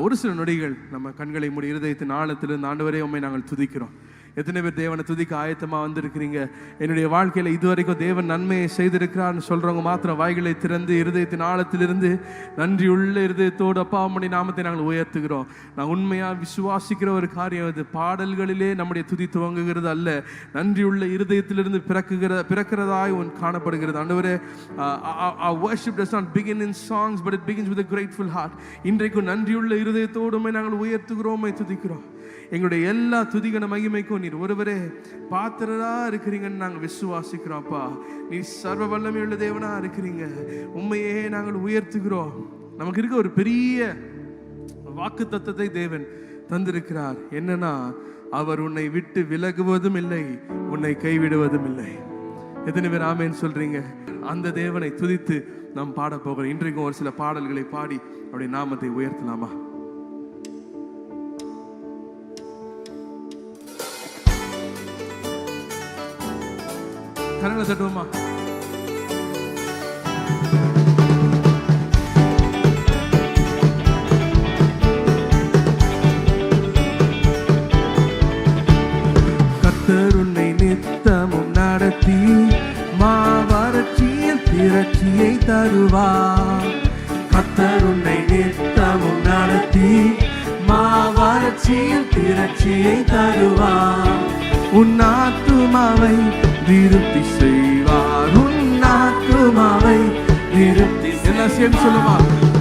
ஒரு சில நொடிகள் நம்ம கண்களை மூடி இருதயத்தின் ஆழத்திலிருந்து ஆண்டவரே உம்மை நாங்கள் துதிக்கிறோம். எத்தனை பேர் தேவனை துதிக்க ஆயத்தமா வந்திருக்கிறீங்க? என்னுடைய வாழ்க்கையில இதுவரைக்கும் தேவன் நன்மையை செய்திருக்கிறான்னு சொல்றவங்க மாத்திரம் வாய்களை திறந்து இருதயத்தின் ஆழத்திலிருந்து நன்றியுள்ள இருதயத்தோடு அப்பா உம்முடைய நாமத்தை நாங்கள் உயர்த்துகிறோம். நான் உண்மையா விசுவாசிக்கிற ஒரு காரியம் இது. பாடல்களிலே நம்முடைய துதி துவங்குகிறது அல்ல, நன்றியுள்ள இருதயத்திலிருந்து பிறக்கிறதாய் காணப்படுகிறது. ஆண்டவரே, our worship does not begin in songs but it begins with a grateful heart. இன்றைக்கு நன்றியுள்ள இருதயத்தோடு உம்மை நாங்கள் உயர்த்துகிறோம், உம்மை துதிக்கிறோம். எங்களுடைய எல்லா துதிகன மகிமைக்கும் நீர் ஒருவரே பாத்திரரா இருக்கிறீங்கன்னு நாங்கள் விசுவாசிக்கிறோம். அப்பா, நீ சர்வ வல்லமையுள்ள தேவனா இருக்கிறீங்க. உண்மையே நாங்கள் உயர்த்துகிறோம். நமக்கு இருக்க ஒரு பெரிய வாக்கு தத்தத்தை தேவன் தந்திருக்கிறார். என்னன்னா, அவர் உன்னை விட்டு விலகுவதும் இல்லை, உன்னை கைவிடுவதும் இல்லை. எத்தனை பேர் ஆமேன்னு சொல்றீங்க? அந்த தேவனை துதித்து நாம் பாட போகிறோம். இன்றைக்கும் ஒரு சில பாடல்களை பாடி அவருடைய நாமத்தை உயர்த்தலாமா? கரங்களை தட்டுவோமா? கர்த்தர் உன்னை நித்தமும் நடத்தி மாவறட்சியில் திரட்சியை தருவார். கர்த்தர் உன்னை நித்தமும் நடத்தி மாவறட்சியில் திரட்சியை தருவார். உன் ஆத்துமாவை திருப்தி செய்வார். உன் ஆத்துமாவை திருப்தி. எல்லாம் சேர்ந்து சொல்லுமா?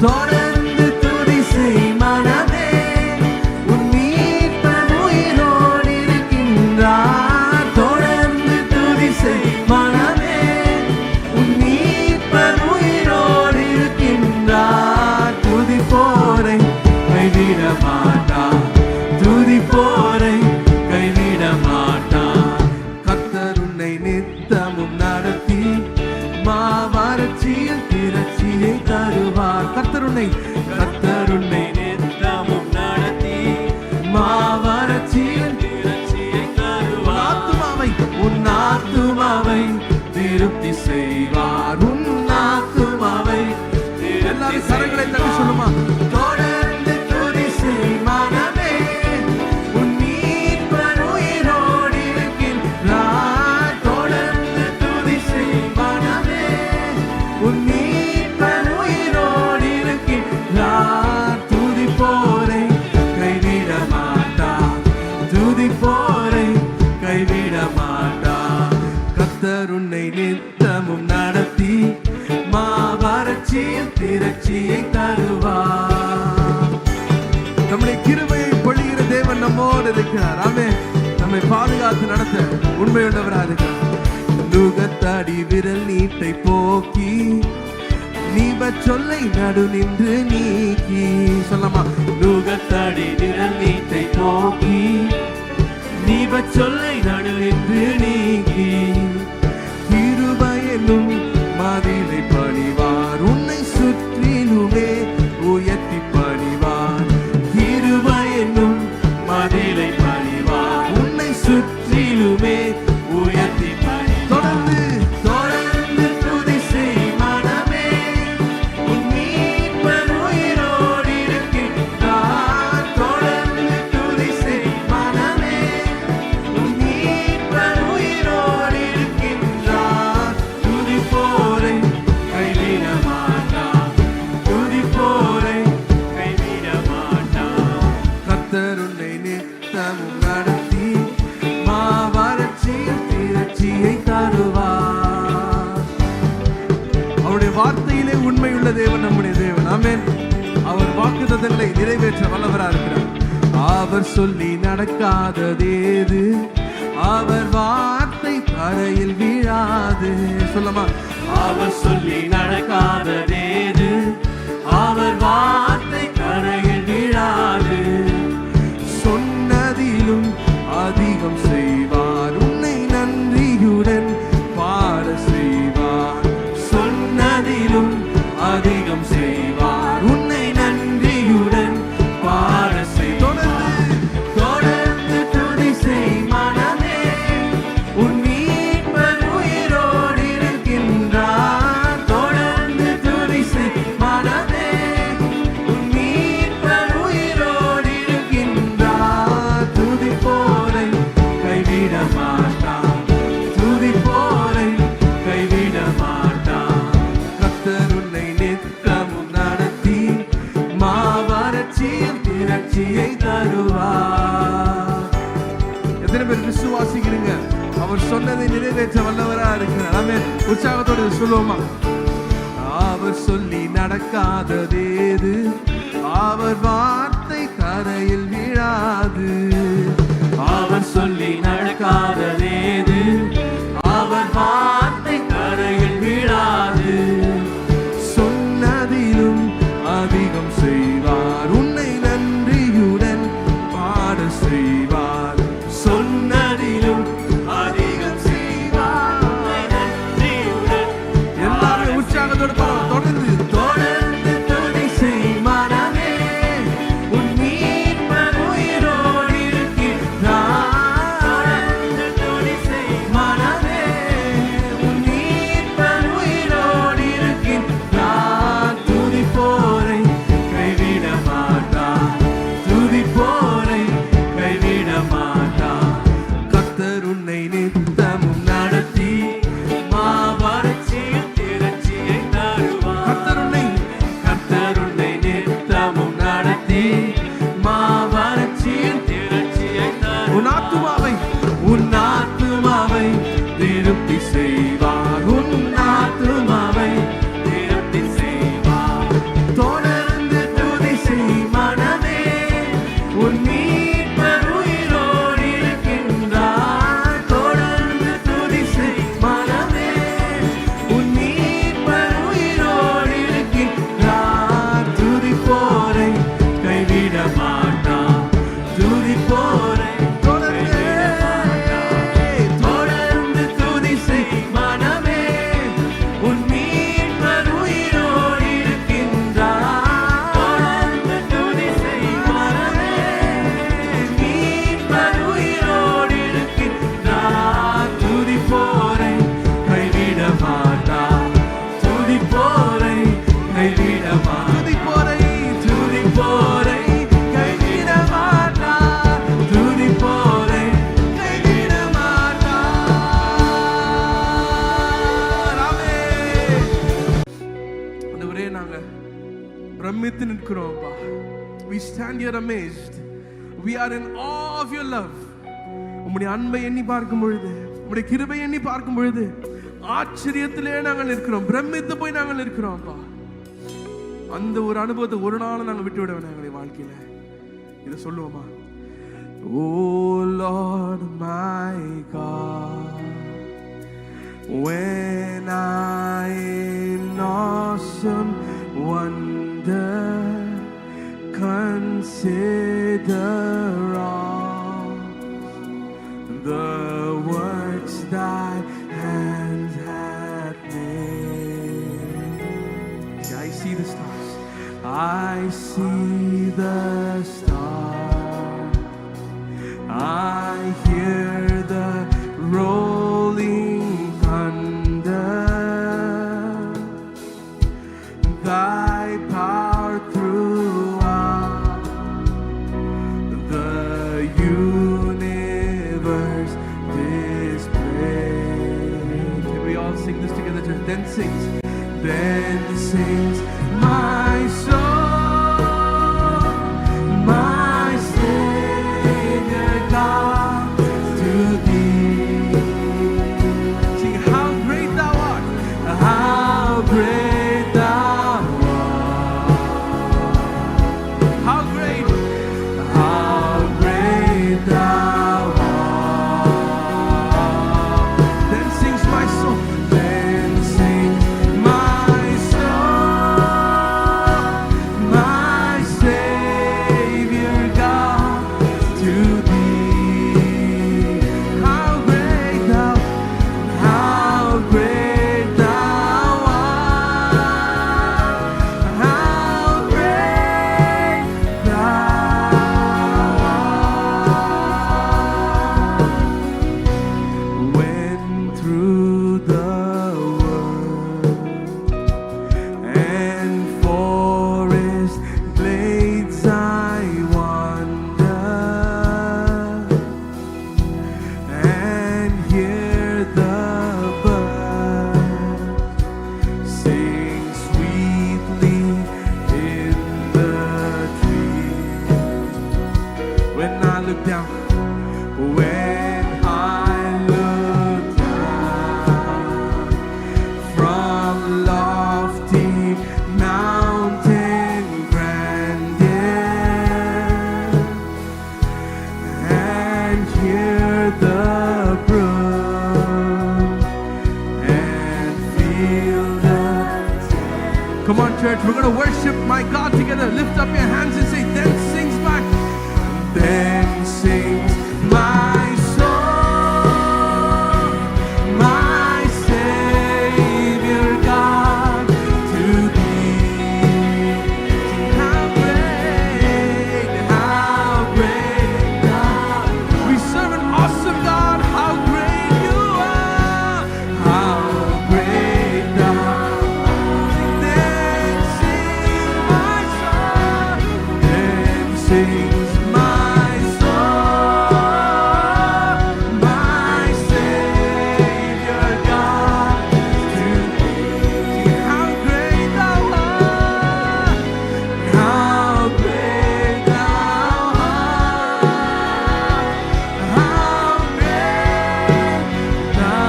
தொடர்ந்து துதி செய் மனமே, உன் மீட்பர் உயிரோடு இருக்கின்றார். தொடர்ந்து துதி செய் மனமே, உன் மீட்பர் உயிரோடு இருக்கின்றார். துதி போரை கைவிட மாட்டார், துதி போரை கைவிட மாட்டார். கர்த்தர் உன்னை நித்தமும் நடத்தி மாவறட்சியில் திரட்சியை தருவார். கர்த்தர் உன்னை நித்தமும் நடத்தி மாவறட்சியில் திரட்சியை தருவார். ஆத்துமாவை உன் ஆத்துமாவை திருப்தி செய்வார். உன் ஆத்துமாவை எல்லாரும் கரங்களை தட்டி சொல்லுமா? தொடர்ந்து துதி செய் மனமே, உன் மீட்பர் உயிரோடு இருக்கின்றார். தொடர்ந்து துதி செய் மனமே, உன் மீட்பர் உயிரோடு இருக்கின்றார். துதி போரை கைவிட மாட்டார், துதி போரை கைவிட மாட்டார். கர்த்தர் உன்னை நித்தமும் நடத்தி மாவறட்சியில் திரட்சியை தருவார். நம்முடைய கிருபையை பொழிகிற தேவன் நம்மோடு இருக்கிறார். ஆமென். நம்மை பாதுகாத்து நடத்த உண்மையுள்ளவராக இருக்கிறார். நுகத்தடி விரல் நீட்டை போக்கி நீவ சொல்லை நடு நின்று நீக்கி. சொல்லமா? நுகத்தடி விரல் நீட்டை போக்கி நீவ சொல்லை நடு நின்று நீக்கி. கிருபையெனும் மதிலை பணிவார், உன்னை சுற்றிலுமே உயர்த்தி பணிவார். கிருபையெனும் மதிலை பணிவார், உன்னை சுற்றிலுமே உயர்த்தி பணிவார். தொடர்ந்து துதி செய் மனமே, உன் மீட்பர் உயிரோடு இருக்கின்றார். தொடர்ந்து துதி செய் மனமே, உன் மீட்பர் உயிரோடு இருக்கின்றார். துதி போரை கைவிட மாட்டார், துதி போரை கைவிட மாட்டார். கர்த்தர் உன்னை நித்தமும் நடத்தி மாவறட்சியில் திரட்சியை தருவார். அவருடைய வார்த்தையிலே உண்மையுள்ள தேவன் நம்முடைய தேவன். ஆமென். அவர் வாக்குத்தத்தங்களை நிறைவேற்ற வல்லவராக இருக்கிறார். அவர் சொல்லி நடக்காததேது, அவர் வார்த்தை தரையில் வீழாது. சொல்லமா? அவர் சொல்லி நடக்காததேது, அவர் வார்த்தை தரையில் வீழாது. சொன்னதிலும் அதிகம் செய்வார், உன்னை நன்றியுடன் பாட செய்வார். சொன்னதிலும் அதிகம் செய்வார், உன்னை நன்றியுடன் பாட செய்வார். தொடர்ந்து துதி செய் மனமே, உன் மீட்பர் உயிரோடு இருக்கின்றார். தொடர்ந்து துதி செய் மனமே, அவர் சொன்னதை நிறைவேற்ற வல்லவரா இருக்கிறார். ஆமென். உற்சாகத்தோடு சொல்லுவோமா? அவர் சொல்லி நடக்காததேது, அவர் வார்த்தை கரையில் விழாது. அவர் சொல்லி நடக்காததேது, அவர் வார்த்தை கரையில் விழாது. சொன்னதிலும் அதிகம் செய்வார், உன்னை நன்றியுடன் பாட செய்வார். சொன்னதிலும் அதிகம் செய்வார், உன்னை நன்றியுடன். எல்லாரும் உற்சாகத்தோடு தொடர்ந்து தொடர்ந்து துதி செய் மனமே, உன் மீட்பர் உயிரோடு இருக்கின்றார். தொடர்ந்து துதி செய் மனமே, உன் மீட்பர் உயிரோடு இருக்கின்றார். துதிப்போரை கைவிட மாட்டார், துதிப்போரை கைவிட மாட்டார். கர்த்தர் உன்னை நித்தமும் நடத்தி மாவறட்சியில் திரட்சியை தருவார். கர்த்தர் உன்னை நித்தமும் நடத்தி மாவறட்சியில் திரட்சியை தருவார். உன் ஆத்துமாவை திருப்தி செய்வார், உன் ஆத்துமாவை திருப்தி செய்வார். தொடர்ந்து துதி செய் மனமே, உன் மீட்பர் உயிரோடு இருக்கின்றார். தொடர்ந்து துதி செய் மனமே, உன் மீட்பர் உயிரோடு இருக்கின்றார். துதிப்போரை கைவிட மாட்டார், துதிப்போரை தொடர்ந்து துதி செய் மனமே, உன் மீட்பர் உயிரோடு இருக்கின்றார். தொடர்ந்து துதி செய் மனமே, மீட்பர் உயிரோடு இருக்கின்றார். துதிப்போரை கைவிட மாட்டார், துதிப்போரை கைவிட மாட்டார். துதிப்போரை கைவிட மாட்டார், துதிப்போரை கைவிட மாட்டார். ஆமென். ஆண்டவரே, நாங்க பிரமித்து நிற்கிறோம்ப்பா. We stand here amazed. We are in awe of your love. உம்முடைய அன்பை எண்ணி பார்க்கும் பொழுது, உம்முடைய கிருபை எண்ணி பார்க்கும் பொழுது ஆச்சரியத்திலே நாங்கள் நிற்கிறோம், பிரமித்து போய் நாங்கள் நிற்கிறோம்ப்பா. அந்த ஒரு அனுபவத்தை ஒரு நாளும் நாங்கள் விட்டு விட வேண்டாம் எங்களுடைய வாழ்க்கையில. இதை சொல்லுவோமா? Oh Lord my God, when I in awesome wonder consider all the works thy hands have made. I see the stars, I see the stars, I hear the rolling thunder. Thy power throughout the universe displayed. Can we all sing this together, church? Then sings my soul, my Savior God, to thee. Sing, how great thou art, how great thou art, how great thou art. Then sings my soul, then sings my soul. We're going to worship my God together. Lift up your hands and say, then sings my, then sings my soul, my Savior God, to thee. How great God. We serve an awesome God. How great you are. How great God. Then sing my soul. Then sings my soul, my Savior God, to thee. How great thou art. How great thou art. How great thou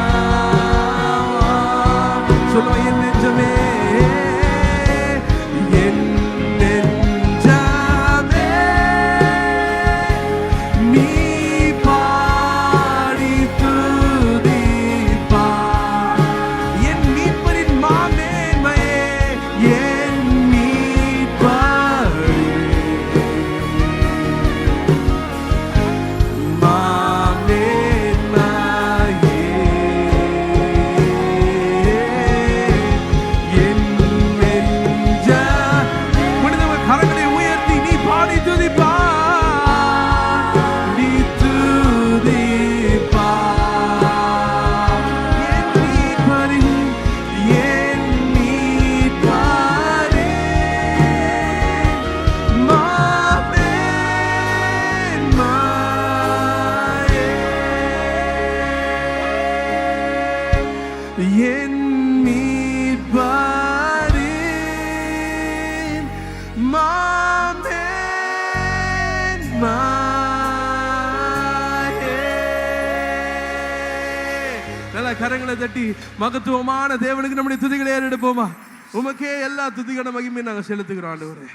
art. சொல்லுவா, என் நெஞ்சமே, என் நெஞ்சமே, நீ பாடி துதிப்பார். என் மீட்பரின் மாமேன்மையே, என் மீட்பரின் மாமேன்மையே, என் நெஞ்ச முடிந்தவர் கரங்களை உயர்த்தி நீ பாடி துதிப்பார். நீ துதிப்பார். என் மீட்பரின் மாமேன்மையே, என் மீட்பரின் மாமேன்மையே. நல்ல கரங்களை தட்டி மகத்துவமான தேவனுக்கு நம்முடைய துதிகளை ஏறெடுப்போமா? உமக்கே எல்லா துதிகன மகிமையும் நாங்கள் செலுத்துகிறோம் ஆண்டவரே.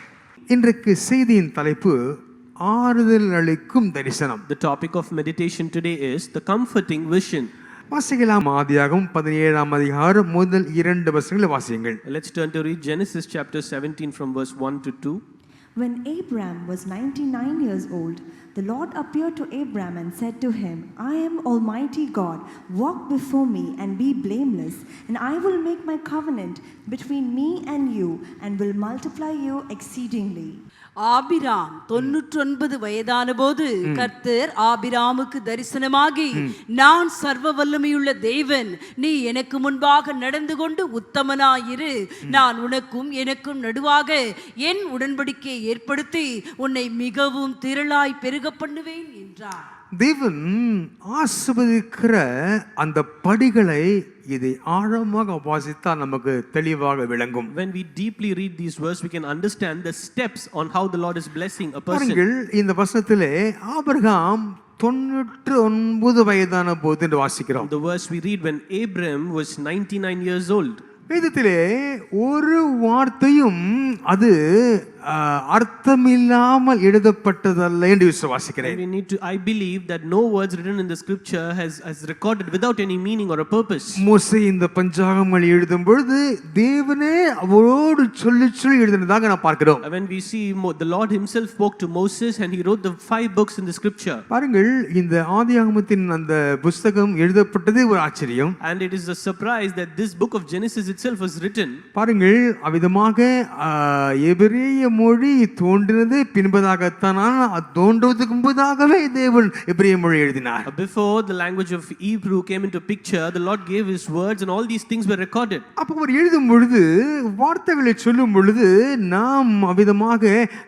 இன்றைக்கு செய்தியின் தலைப்பு ஆறுதல் அளிக்கும் தரிசனம். The topic of meditation today is the comforting vision. வாசிக்கலாம். ஆதியாகமம் 17ஆம் அதிகாரம் முதல் 2 வசனங்களை வாசியுங்கள். Let's turn to read Genesis chapter 17 from verse 1 to 2. When Abram was 99 years old, the Lord appeared to Abram and said to him, I am Almighty God. Walk before me and be blameless, and I will make my covenant between me and you, and will multiply you exceedingly. Abram 99 வயதான போது கர்த்தர் ஆபிராமுக்கு தரிசனமாகி, நான் சர்வ வல்லமையுள்ள தேவன், நீ எனக்கு முன்பாக நடந்து கொண்டு உத்தமனாயிரு, நான் உனக்கும் எனக்கும் நடுவாக என் உடன்படிக்கையை ஏற்படுத்தி உன்னை மிகவும் திரளாய் பெருக பண்ணுவேன் என்றார். தேவன் ஆசீர்வதிக்கிற அந்த படிகளை இதை ஆழமாக வாசித்தால் நமக்கு தெளிவாக விளங்கும். When we deeply read these verses, we can understand the steps on how the Lord is blessing a person. பாருங்கள், இந்த வசனத்திலே ஆபிரகாம் 99 வயதான போது என்று வாசிக்கிறோம். The verse we read when Abram was 99 years old. வேதத்திலே ஒரு வார்த்தையும் அது அர்த்தமில்லாமல் எழுதப்பட்டதல்ல என்று விசுவாசிக்கிறேன். We need to, I believe that no words written in the scripture has recorded without any meaning or a purpose. மோசே இந்த பஞ்சாகமங்களை எழுதும் பொழுது தேவனே அவரோடு சொல்லி எழுதினதாக நான் பார்க்கிறோம். When we see the Lord himself spoke to Moses and he wrote the 5 books in the scripture. பாருங்கள், இந்த ஆதியாகமத்தின் அந்த புத்தகம் எழுதப்பட்டது ஒரு ஆச்சரியம். And it is a surprise that this book of Genesis itself was written. பாருங்கள், அவ்விதமாக எபிரேய மொழி தோன்றினது பின்பதாகத்தான். தோன்றுவதற்கு முன்பதாகவே தேவன் எபிரேய மொழி எழுதினார். Before the language of Hebrew came into picture, the Lord gave his words and all these things were recorded. அப்போ அவர் எழுதும் பொழுது, வார்த்தைகளை சொல்லும் பொழுது, நாம் அவ்விதமாக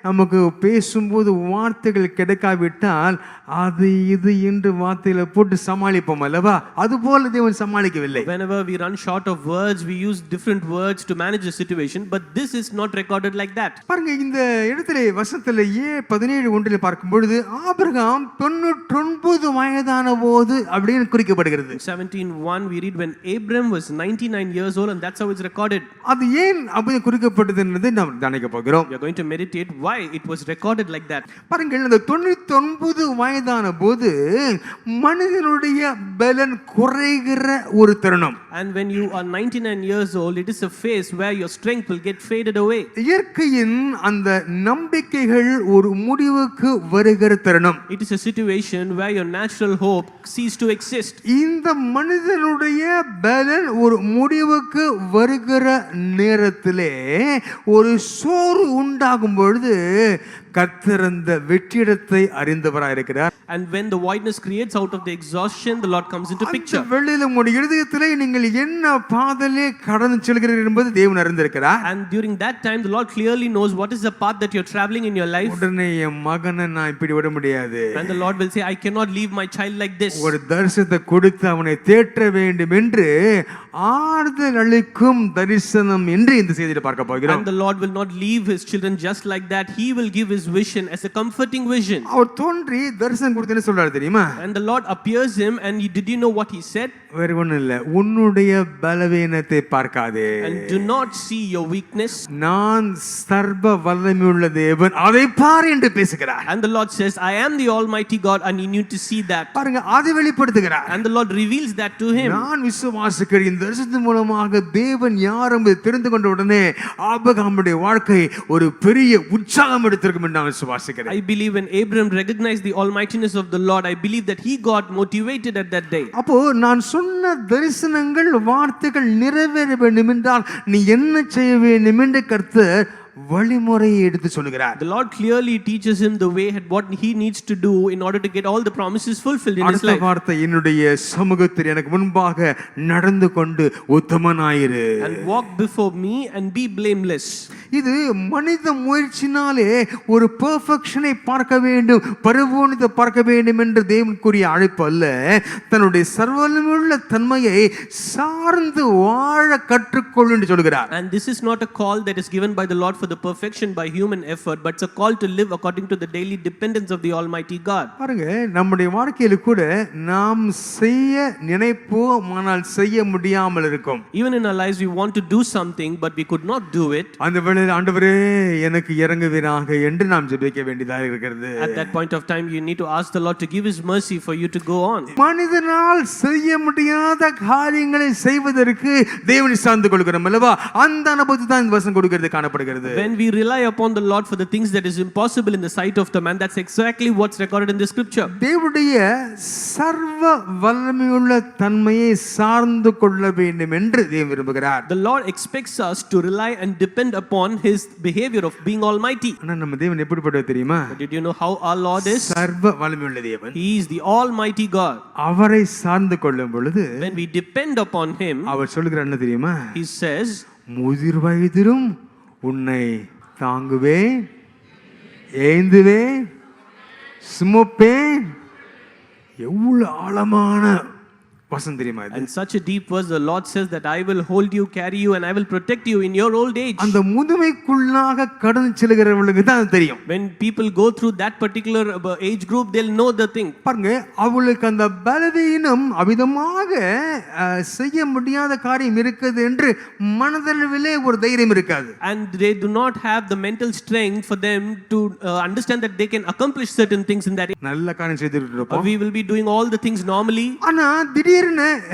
நமக்கு பேசும்போது வார்த்தைகள் கிடைக்காவிட்டால் அது இது என்று வார்த்தைகளை போட்டு சமாளிப்போம் அல்லவா? அதுபோல தேவன் சமாளிக்கவில்லை. Whenever we run short of words, we use different words to manage the situation, but this is not recorded like that. பாருங்க, பாருங்க இந்த இடத்துல வசனத்துல 17:1 பார்க்கும் பொழுது ஆபிரகாம் 99 வயதான போது அப்படின்னு குறிக்கப்படுகிறது. 17:1 we read when Abram was 99 years old, and that's how it's recorded. அது ஏன் அப்படி குறிக்கப்பட்டதுன்றதை நாம் தியானிக்க போகிறோம். We are going to meditate why it was recorded like that. பாருங்கள், அந்த 99 வயதான போது மனிதனுடைய பலன் குறைகிற ஒரு தருணம். And when you are 99 years old, it is a phase where your strength will get faded away. இயற்கையின் அந்த நம்பிக்கைகள் ஒரு முடிவுக்கு வருகிற தருணம். It is a situation where your natural hope cease to exist. இந்த மனிதனுடைய பலன் ஒரு முடிவுக்கு வருகிற நேரத்திலே ஒரு சோறு உண்டாகும் பொழுது கர்த்தர் அந்த வெற்றிடத்தை அறிந்தவராய் இருக்கிறார். And when the voidness creates out of the exhaustion, the Lord comes into picture. வெளியில உங்களுடைய இருதயத்திலே நீங்கள் என்ன பாதையிலே கடந்து செல்கிறீர்கள் என்பது தேவன் அறிந்திருக்கிறார். And during that time, the Lord clearly knows what is the path that you're traveling in your life. உடனே என் மகனை நான் இப்படி விட முடியாது. And the Lord will say, I cannot leave my child like this. ஒரு தரிசனத்தை கொடுத்து அவனை தேற்ற வேண்டும் என்று ஆறுதல் அளிக்கும் தரிசனம் என்று இந்த செய்தியை பார்க்க போகிறோம். And the Lord will not leave his children just like that. He will give his vision as a comforting vision. அவர் தோன்றி தரிசனம் கொடுத்து என்ன சொல்றாரு தெரியுமா? And the Lord appears him, and did you know what he said? வேற ஒண்ணும் இல்ல, உன்னுடைய பலவீனத்தை பார்க்காதே. And do not see your weakness. நான் சர்வ வல்லமையுள்ள தேவன், அதை பார் என்று பேசுகிறார். And the Lord says, I am the Almighty God, and you need to see that. பாருங்க, அதை வெளிப்படுத்துகிறார். And the Lord reveals that to him. நான் விசுவாசிக்கிறேன், இந்த தரிசனத்தின் மூலமாக தேவன் யார் என்பதை தெரிந்து கொண்ட உடனே ஆபிரகாமுடைய வாழ்க்கை ஒரு பெரிய உற்சாகம் எடுத்திருக்கும் என்று நான் விசுவாசிக்கிறேன். I believe when Abram recognized the almightiness of the Lord, I believe that he got motivated at that day. அப்போ நான் சொன்ன தரிசனங்கள் வார்த்தைகள் நிறைவேற வேண்டும் என்றால் நீ என்ன செய்ய வேண்டும் என்று கர்த்தர் வழிமுறையை எடுத்து சொல்கிறார். The Lord clearly teaches him the way and what he needs to do in order to get all the promises fulfilled in his life. அடுத்த வார்த்தை, என்னுடைய சமூகத்தில் எனக்கு முன்பாக நடந்து கொண்டு உத்தமனாயிரு. And walk before me and be blameless. இது மனித முயற்சினாலே ஒரு பெர்ஃபெக்ஷனை பார்க்க வேண்டும், பரிபூர்ணத்தை பார்க்க வேண்டும் என்று தேவன் கூறிய அழைப்பு அல்ல. தன்னுடைய சர்வவல்லமையுள்ள தன்மையை சார்ந்து வாழ கற்றுக்கொள் என்று சொல்கிறார். And this is not a call that is given by the Lord for the perfection by human effort, but it's a call to live according to the daily dependence of the Almighty God. பாருங்க, நம்முடைய வாழ்க்கையில கூட நாம் செய்ய நினைப்போம், ஆனால் செய்ய முடியாமல் இருக்கும். Even in our lives we want to do something but we could not do it. அந்த வேளையில் ஆண்டவரே எனக்கு இறங்குவீராக என்று நாம் ஜெபிக்க வேண்டியதாக இருக்கிறது. At that point of time you need to ask the Lord to give his mercy for you to go on. மனிதனால் செய்ய முடியாத காரியங்களை செய்வதற்கு தேவனை சார்ந்து கொள்கிறோம் அல்லவா? அந்த அனுபவத்தை தான் இந்த வசனம் கொடுக்கிறது காணப்படுகிறது. When we rely upon the Lord for the things that is impossible in the sight of the man, that's exactly what's recorded in the scripture. தேவனுடைய சர்வ வல்லமையுள்ள தன்மையை சார்ந்து கொள்ள வேண்டும் என்று தேவன் விரும்புகிறார். The Lord expects us to rely and depend upon his behavior of being almighty. ஆனா நம்ம தேவன் எப்படிப்பட்டவர் தெரியுமா? But did you know how our Lord is? சர்வ வல்லமையுள்ள தேவன். He is the almighty God. அவரை சார்ந்து கொள்ளும் பொழுது When we depend upon him, அவர் சொல்லுகிறார் என்ன தெரியுமா? he says, முதிர் வயதிலும் உன்னை தாங்குவேன், ஏந்துவேன், சுமப்பேன். எவ்வளவு ஆழமான வசனம் தெரியுமா இது? and such a deep verse, the Lord says that I will hold you, carry you, and I will protect you in your old age. அந்த முதுமைக்குள்ளாக கடந்து செல்கிறவங்களுக்கு தான் அது தெரியும். When people go through that particular age group, they'll know the thing. பாருங்க, அவளுக்கு அந்த பலவீனம் அவிதமாக செய்ய முடியாத காரியம் இருக்குது என்று மனதளவிலே ஒரு தைரியம் இருக்காது. And they do not have the mental strength for them to understand that they can accomplish certain things in that age. நல்ல காரியம் செய்துட்டு இருப்போம். We will be doing all the things normally. ஆனா திடீர்னு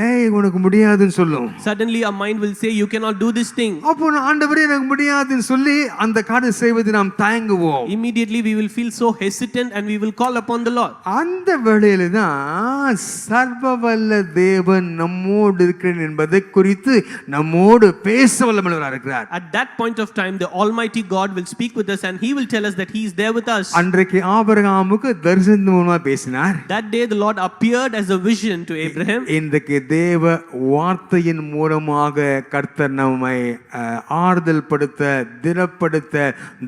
ஏய் உனக்கு முடியாதுன்னு சொல்லும். Suddenly our mind will say you cannot do this thing. அப்போ ஆண்டவரே எனக்கு முடியாதுன்னு சொல்லி அந்த காரியம் செய்வது நாம் தயங்குவோம். Immediately we will feel so hesitant and we will call upon the Lord. அந்த வேளையில தான் சர்வவல்ல தேவன் நம்மோடு இருக்கிறார் என்பதை குறித்து நம்மோடு பேச வல்லவராக இருக்கிறார். At that point of time the Almighty God will speak with us and he will tell us that he is there with us. அன்றைக்கு ஆபிரகாமுக்கு தரிசனத்தின் மூலமா பேசினார். That day the Lord appeared as a vision to Abraham. இன்றைக்கு தேவ வார்த்தையின் மூலமாக கர்த்தர் நம்மை ஆறுதல் படுத்த, திடப்படுத்த,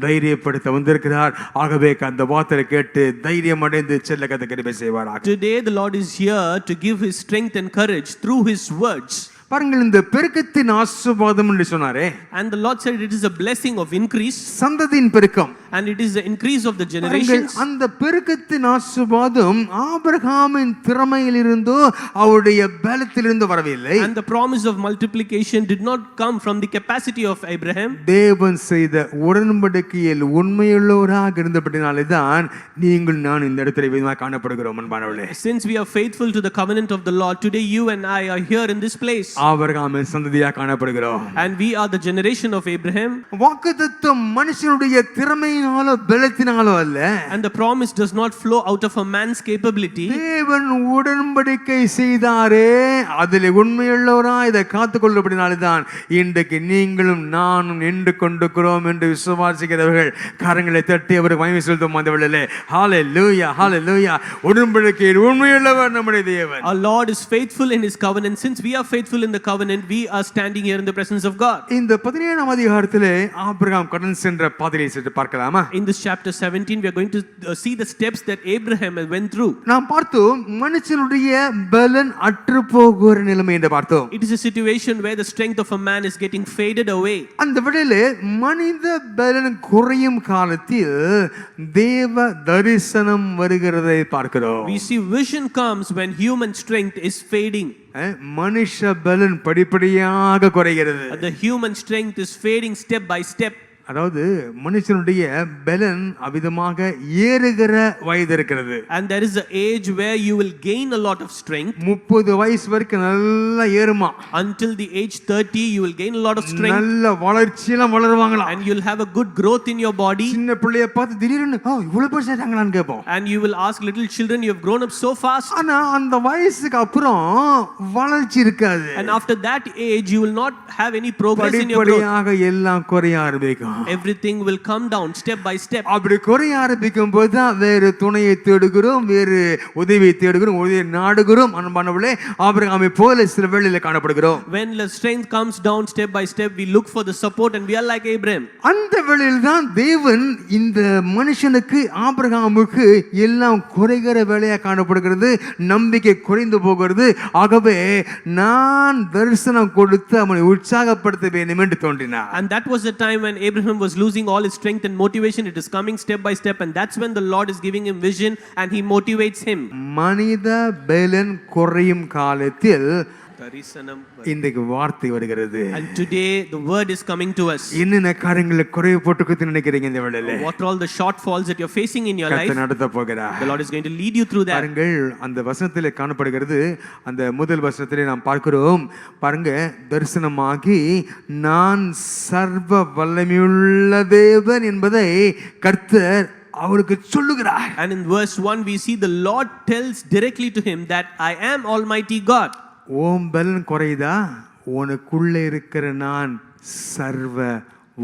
தைரியப்படுத்த வந்திருக்கிறார். ஆகவே அந்த வார்த்தையை கேட்டு தைரியம் அடைந்து செல்ல கர்த்தர் கிருபை செய்வாராக. Today the Lord is here to give his strength and courage through his words. பாருங்கள், இந்த பெருக்கத்தின் ஆசீர்வாதம் என்று சொன்னாரே, And the Lord said it is a blessing of increase, சந்ததியின் பெருக்கம். and it is the increase of the பாருங்கள், generations. அந்த பெருக்கத்தின் ஆசீர்வாதம் ஆபிரகாமின் திறமையிலிருந்தோ அவருடைய பலத்திலிருந்து வரவில்லை. And the promise of multiplication did not come from the capacity of Abraham. தேவன் செய்த உடன்படிக்கையில் உண்மையுள்ளவராக இருந்தபடினாலே தான் நீங்கள் நான் இந்த இடத்துல விதமாக காணப்படுகிறோம் அன்பானவர்களே. Since we are faithful to the covenant of the Lord, today you and I are here in this place. ஆபிரகாமின் சந்ததியாக காணப்படுகிறோம். And we are the generation of Abraham. வாக்குத்தத்தம் மனுஷனுடைய திறமையினாலோ பலத்தினாலோ அல்ல. And the promise does not flow out of a man's capability. தேவன் உடன்படிக்கை செய்தாரே, அதில் உண்மையுள்ளவராய் இதை காத்துக்கொள்ளபடினாலே தான் இன்றைக்கு நீங்களும் நானும் நின்று கொண்டிருக்கிறோம் என்று விசுவாசிக்கிறவர்கள் கரங்களை தட்டி அவர் மகிமை செலுத்தும் அந்த வேளையிலே ஹalleluya ஹalleluya. உடன்படிக்கையில் உண்மையுள்ளவர் நம்முடைய தேவன். Our Lord is faithful in his covenant. Since we are faithful in the covenant, we are standing here in the presence of God. இந்த 17ஆம் அதிகாரத்திலே ஆபிரகாம் கடந்து சென்ற பாதையை சற்று பார்க்கலாமா? In this chapter 17, we are going to see the steps that Abraham went through. நாம் பார்த்தோம் மனுஷனுடைய பலன் அற்று போகிற நிலைமை என்று பார்த்தோம். It is a situation where the strength of a man is getting faded away. அந்த வேளையிலே மனித பலன் குறையும் காலத்தில் தேவ தரிசனம் வருகிறதை பார்க்கிறோம். We see vision comes when human strength is fading. மனுஷ பலன் படிப்படியாக குறைகிறது. The human strength is fading step by step. அதாவது மனுஷனுடைய பலன் அவிதமாக ஏறுகிற வயது இருக்கிறது. And there is an age where you will gain a lot of strength. 30 வயசு வரைக்கும் நல்லா ஏறுமா. Until the age 30, you will gain a lot of strength. நல்ல வளர்ச்சியெல்லாம் வளருவாங்களா. And you'll have a good growth in your body. சின்ன பிள்ளைய பார்த்து திடீர்னு இவ்வளவு பெருசாட்டாங்களான்னு கேட்போம். And you will ask little children, you have grown up so fast. ஆனா அந்த வயசுக்கு அப்புறம் வளர்ச்சி இருக்காது. And after that age, you will not have any progress in your growth. படிப்படியாக எல்லாம் குறைய ஆரம்பிக்கும். Everything will come down step by step. அப்படி குறைய ஆரம்பிக்கும் போது தான் வேறு துணையை தேடுகிறோம், வேறு உதவியை தேடுகிறோம், உதவியை நாடுகிறோம். அன்பானவர்களே, ஆபிரகாமை போல சில வேளையில காணப்படுகிறோம். When the strength comes down step by step, we look for the support and we are like Abraham. அந்த வேளையில் தான் தேவன் இந்த மனுஷனுக்கு ஆபிரகாமுக்கு எல்லாம் குறைகிற வேலையா காணப்படுகிறது, நம்பிக்கை குறைந்து போகிறது. ஆகவே நான் தரிசனம் கொடுத்து அவனை உற்சாகப்படுத்த வேண்டும் என்று தோன்றினார். And that was the time when Abraham was losing all his strength and motivation. It is coming step by step, and that's when the Lord is giving him vision and he motivates him. மனித பலன் குறையும் காலத்தில் இன்றைக்கு வார்த்தை வருகிறது. And today the word is coming to us. என்னென்ன காரியங்களை குறைய போட்டுக்குன்னு நினைக்கிறீங்க இந்த வேளையில? What are all the shortfalls that you're facing in your life? கர்த்தர் நடத்த போகிறார். The Lord is going to lead you through that. பாருங்கள், அந்த வசனத்திலே காணப்படுகிறது. அந்த முதல் வசனத்திலே நாம் பார்க்கிறோம். பாருங்க, தரிசனமாகி நான் சர்வ வல்லமையுள்ள தேவன் என்பதை கர்த்தர் அவருக்கு சொல்லுகிறார். And in verse 1 we see the Lord tells directly to him that I am Almighty God. ஓம் பலன் குறையுதா? உனக்குள்ளே இருக்கிற நான் சர்வ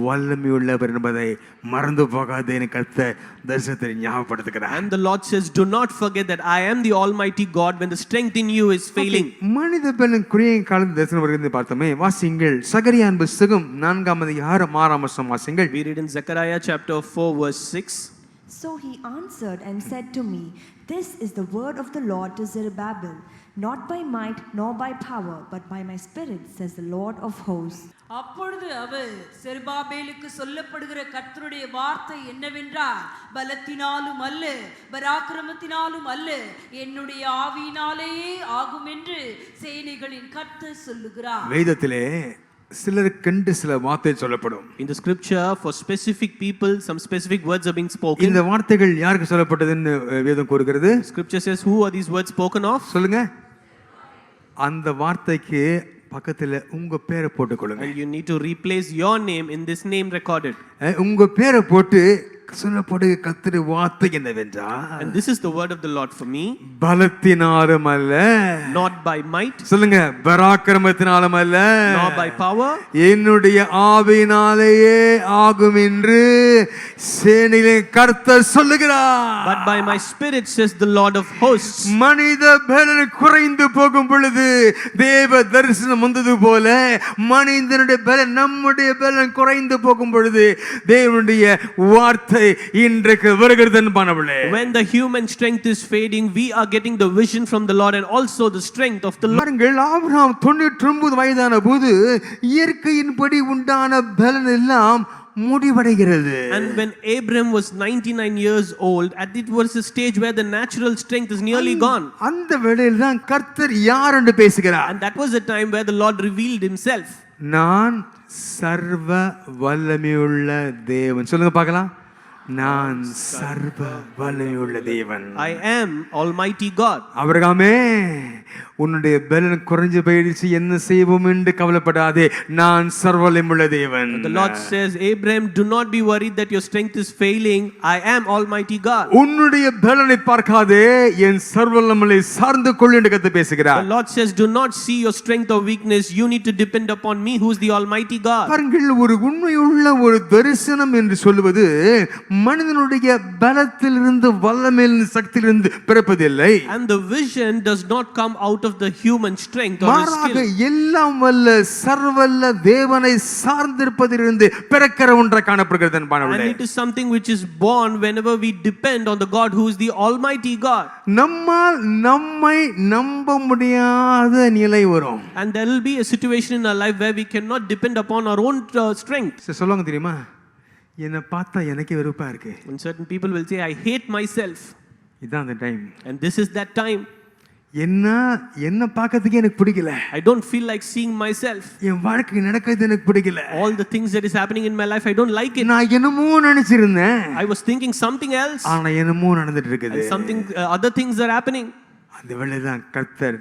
வல்லமையுள்ளவர் என்பதை மறந்து போகாதேன்னு கர்த்தர் தரிசனத்தை ஞாபகப்படுத்துகிறார். And the Lord says, do not forget that I am the Almighty God when the strength in you is failing. மனித பலன் குறையும் காலத்தில் தரிசனம் வருகிறது பார்த்தோமே. வாசிங்கள் சகரியாவின் புத்தகம் 4ஆம் அதிகாரம் 6ஆம் வசனம் வாசிங்கள். We read in Zechariah chapter 4 verse 6. So he answered and said to me, This is the word of the Lord to Zerubbabel, not by might nor by power, but by my spirit, says the Lord of hosts. அப்பொழுது அவர் செருபாபேலுக்கு சொல்லப்படுகிற கர்த்தருடைய வார்த்தை என்னவென்றால், பலத்தினாலும் அல்ல, பராக்கிரமத்தினாலும் அல்ல, என்னுடைய ஆவியினாலேயே ஆகும் என்று சேனைகளின் கர்த்தர் சொல்லுகிறார். வேதத்திலே சிலருக்கென்று சில வார்த்தை சொல்லப்படும். In the scripture, for specific people, some specific words are being spoken. இந்த வார்த்தைகள் யாருக்கு சொல்லப்பட்டதுன்னு வேதம் கூறுகிறது? Scripture says, who are these words spoken of? சொல்லுங்க. அந்த வார்த்தைக்கு பக்கத்துல உங்க பேரை போட்டுக்கொள்ளுங்க. And you need to replace your name in this name recorded. உங்க பேரை போட்டு சொல்லப்படுகிற கர்த்தருடைய வார்த்தை என்னவென்றால், and this is the word of the Lord for me, பலத்தினாலும் அல்ல, not by might, சொல்லுங்க, பராக்கிரமத்தினாலும் அல்ல, nor by power, என்னுடைய ஆவியினாலேயே ஆகும் என்று சேனைகளின் கர்த்தர் சொல்லுகிறார். but by my spirit, says the Lord of hosts. மனித பலன் குறைந்து போகும் பொழுது தேவ தரிசனம் வந்தது போல மனிதனுடைய பலன், நம்முடைய பலன் குறைந்து போகும் பொழுது தேவனுடைய வார்த்தை வார்த்தை இன்றைக்கு வருகிறது என்பானவளே. When the human strength is fading, we are getting the vision from the Lord and also the strength of the Lord. பாருங்கள், ஆபிரகாம் 99 வயதான போது இயற்கையின்படி உண்டான பலன் எல்லாம் முடிவடைகிறது. And when Abraham was 99 years old, it was a stage where the natural strength is nearly gone. அந்த வேளையில் தான் கர்த்தர் யார் என்று பேசுகிறார். And that was the time where the Lord revealed himself. நான் சர்வ வல்லமையுள்ள தேவன். சொல்லுங்க பார்க்கலாம். நான் சர்வ வல்லமையுள்ள தேவன். I am Almighty God. ஆபிரகாமே, உன்னுடைய பலன் குறைஞ்சு போயிடுச்சு, என்ன செய்வோம் என்று கவலைப்படாதே, நான் சர்வ வல்லமையுள்ள தேவன். The Lord says, Abraham, do not be worried that your strength is failing. I am Almighty God. உன்னுடைய பலனை பார்க்காதே, என் சர்வ வல்லமையை சார்ந்து கொள் என்று கர்த்தர் பேசுகிறார். The Lord says, do not see your strength or weakness. You need to depend upon me, who is the Almighty God. பாருங்கள், ஒரு உண்மையுள்ள ஒரு தரிசனம் என்று சொல்வது மனிதனுடைய பலத்திலிருந்து வல்லமையிலிருந்து சக்தியிலிருந்து பிறப்பதில்லை. And the vision does not come out of the human strength or his மாறாக skill. எல்லாம் வல்ல சர்வல்ல தேவனை சார்ந்திருப்பதிலிருந்து பிறக்கிற ஒன்றாக காணப்படுகிறது என்பானவர்களே. And it is something which is born whenever we depend on the God who is the Almighty God. நம்மால் நம்மை நம்ப முடியாத நிலை வரும். And there will be a situation in our life where we cannot depend upon our own strength. சொல்லுவாங்க தெரியுமா, என்னை பார்த்தா எனக்கே வெறுப்பா இருக்கு. And certain people will say, I hate myself. இதான் அந்த time. And this is that time. என்ன பார்க்கிறதுக்கே எனக்கு பிடிக்கல. I don't feel like seeing myself. என் வாழ்க்கை நடக்கிறது எனக்கு பிடிக்கல. All the things that is happening in my life, I don't like it. நான் என்னமோ நினைச்சிருந்தேன், I was thinking something else. ஆனா என்னமோ நடந்துட்டு இருக்குது. And something other things are happening. அந்த வேளைதான் கர்த்தர்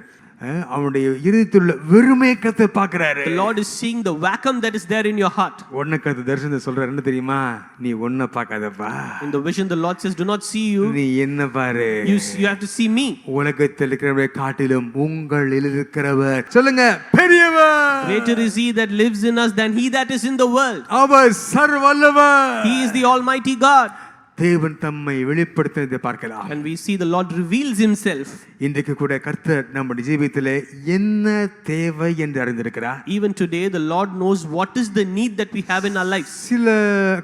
அவனுடைய இருதயத்தில் வெறுமையை கர்த்தர் பார்க்கிறாரு. The Lord is seeing the vacuum that is there in your heart. ஒண்ணு கர்த்தர் தரிசனத்தை சொல்றாரு, என்ன தெரியுமா, நீ ஒன்ன பார்க்காதப்பா. In the vision the Lord says, do not see you. நீ என்ன பாரு, You have to see me. உலகத்தில் இருக்கிறவரை காட்டிலும் உங்களில் இருக்கிறவர், சொல்லுங்க, பெரியவர். Greater is he that lives in us than he that is in the world. அவர் சர்வ வல்லவர். He is the Almighty God. தேவன் தம்மை வெளிப்படுத்துவதை பார்க்கலாம். And we see the Lord reveals himself. இன்றைக்கு கூட கர்த்தர் நம்முடைய ஜீவிதத்திலே என்ன தேவை என்று அறிந்திருக்கிறார். Even today the Lord knows what is the need that we have in our lives. சில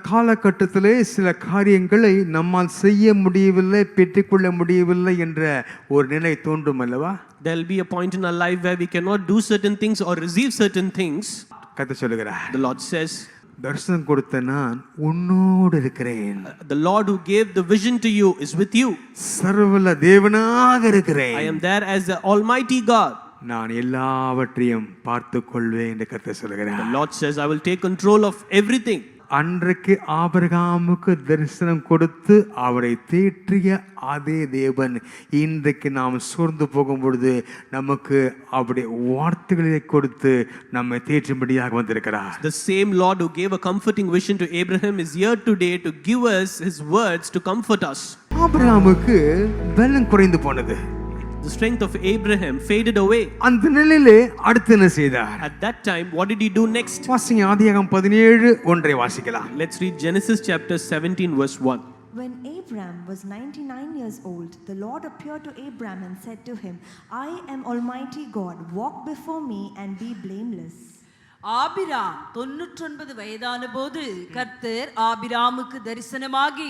காலகட்டத்திலே சில காரியங்களை நம்மால் செய்ய முடியவில்லை, பெற்றுக்கொள்ள முடியவில்லை என்ற ஒரு நிலை தோன்றும் அல்லவா? There will be a point in our life where we cannot do certain things or receive certain things. கர்த்தர் சொல்லுகிறார், The Lord says, தரிசனம் கொடுத்த நான் உன்னோடு இருக்கிறேன். the Lord who gave the vision to you is with you. சர்வவல்ல தேவனாக இருக்கிறேன். I am there as the Almighty God. நான் எல்லாவற்றையும் பார்த்துக் கொள்வேன் என்று கர்த்தர் சொல்லுகிறார். The Lord says, I will take control of everything. அன்றைக்கு ஆபிரகாமுக்கு தரிசனம் கொடுத்து அவரை தேற்றிய அதே தேவன் இன்றைக்கு நாம் சோர்ந்து போகும் பொழுது நமக்கு அவருடைய வார்த்தைகளை கொடுத்து நம்மை தேற்றும்படியாக வந்திருக்கிறார். The same Lord who gave a comforting vision to Abraham is here today to give us his words to comfort us. ஆபிரகாமுக்கு பலன் குறைந்து போனது. The strength of Abraham faded away. அந்த நிலையிலே அடுத்து என்ன செய்தார்? At that time, what did he do next? வாசிங்க, ஆதியாகமம் 17:1 வாசிக்கலாம். Let's read Genesis chapter 17 verse 1. When Abram was 99 years old, the Lord appeared to Abram and said to him, I am Almighty God, walk before me and be blameless. Abram 99 வயதான போது கர்த்தர் ஆபிராமுக்கு தரிசனமாகி,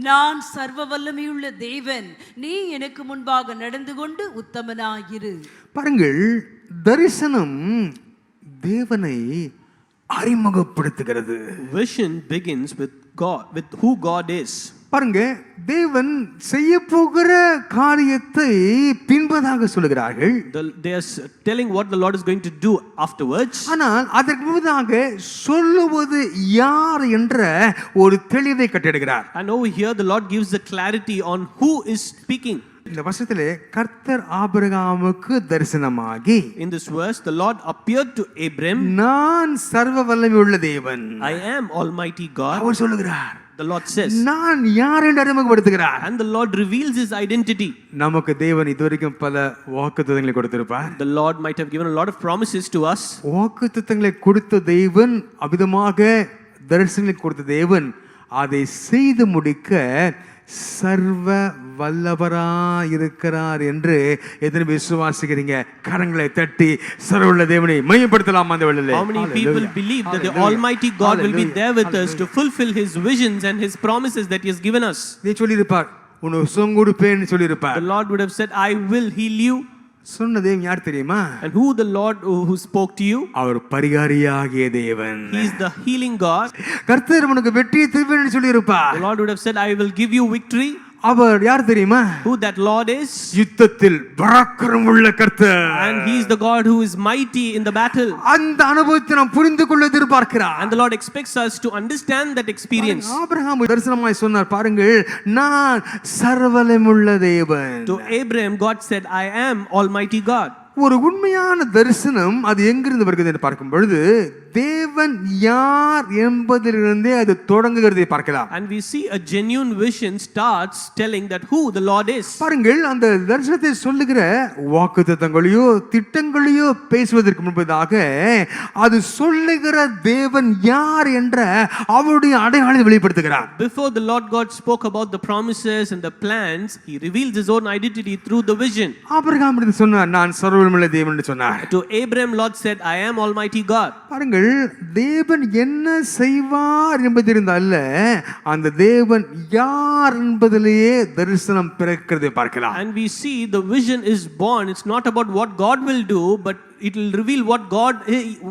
நான் சர்வ வல்லமையுள்ள தேவன், நீ எனக்கு முன்பாக நடந்து கொண்டு உத்தமனாயிரு. பாருங்கள், தரிசனம் தேவனை அறிமுகப்படுத்துகிறது. Vision begins with God, with who God is. பாருங்க, தேவன் செய்ய போகிற காரியத்தை பின்பதாக சொல்லுகிறார்கள். They are telling what the Lord is going to do afterwards. ஆனால் அதற்கு முன்னதாக சொல்லுவது யார் என்ற ஒரு தெளிவை கட்டிடுகிறார். And over here the Lord gives the clarity on who is speaking. இந்த வசனத்திலே கர்த்தர் ஆபிரகாமுக்கு தரிசனமாகி, In this verse the Lord appeared to Abram. நான் சர்வ வல்லமையுள்ள தேவன், I am Almighty God. அவர் சொல்லுகிறார். The Lord says. நான் யார் என்று அறிமுகப்படுத்துகிறார். And the Lord reveals his identity. நமக்கு தேவன் இதுவரைக்கும் பல வாக்குத்தத்தங்களை கொடுத்திருப்பார். The Lord might have given a lot of promises to us. வாக்குத்தத்தங்களை கொடுத்த தேவன், அபிதமாக தரிசனங்களை கொடுத்த தேவன், அதை செய்து முடிக்க சர்வ வல்லவரா இருக்கிறார் என்று எத்தனை விசுவாசிக்கிறீங்க? கரங்களை தட்டி சர்வவுள்ள தேவனை மையப்படுத்தலாம் அந்த வேளையிலே. How many people believe that the Almighty God will be there with us to fulfill His visions and His promises that He has given us? நீ சொல்லியிருப்பார், உனக்கு சுகம் கொடுப்பேன்னு சொல்லியிருப்பார். The Lord would have said, I will heal you. சொன்ன தேவன் யார் தெரியுமா? And who the Lord who spoke to you? அவர் பரிகாரியாகிய தேவன். He is the healing God. கர்த்தர் உனக்கு வெற்றியை தருவேன்னு சொல்லியிருப்பார். The Lord would have said, I will give you victory. அவர் யார் தெரியுமா? Who that Lord is? யுத்தத்தில் பராக்கிரமம் உள்ள கர்த்தர். And He is the God who is mighty in the battle. அந்த அனுபவத்தை நாம் புரிந்து கொள்ள எதிர்பார்க்கிறார். And the Lord expects us to understand that experience. Abraham தரிசனமாய் சொன்னார், பாருங்கள், நான் சர்வவல்லமையுள்ள தேவன். To Abraham, God said, I am Almighty God. ஒரு உண்மையான தரிசனம் அது எங்கிருந்து வருகிறது என்று பார்க்கும் பொழுது தேவன் யார் என்பதிலிருந்தே அது தொடங்குகிறதை பார்க்கலாம். And we see a genuine vision starts telling that who the Lord is. பாருங்கள், அந்த தரிசனத்தை சொல்லுகிற வாக்குத்தத்தங்களையோ திட்டங்களையோ பேசுவதற்கு முன்பதாக அது சொல்லுகிற தேவன் யார் என்ற அவருடைய அடையாளத்தை வெளிப்படுத்துகிறார். Before the Lord God spoke about the promises and the plans, He reveals His own identity through the vision. Abraham என்று சொன்னார், நான் சர்வவல்லமையுள்ள தேவன் என்று சொன்னார். To Abraham, Lord said, I am Almighty God. பாருங்கள், தேவன் என்ன செய்வார் என்பதிலிருந்தல்ல, அந்த தேவன் யார் என்பதிலேயே தரிசனம் பிறக்கிறதை பார்க்கலாம். And we see the vision is born. It's not about what God will do, but it will reveal what God,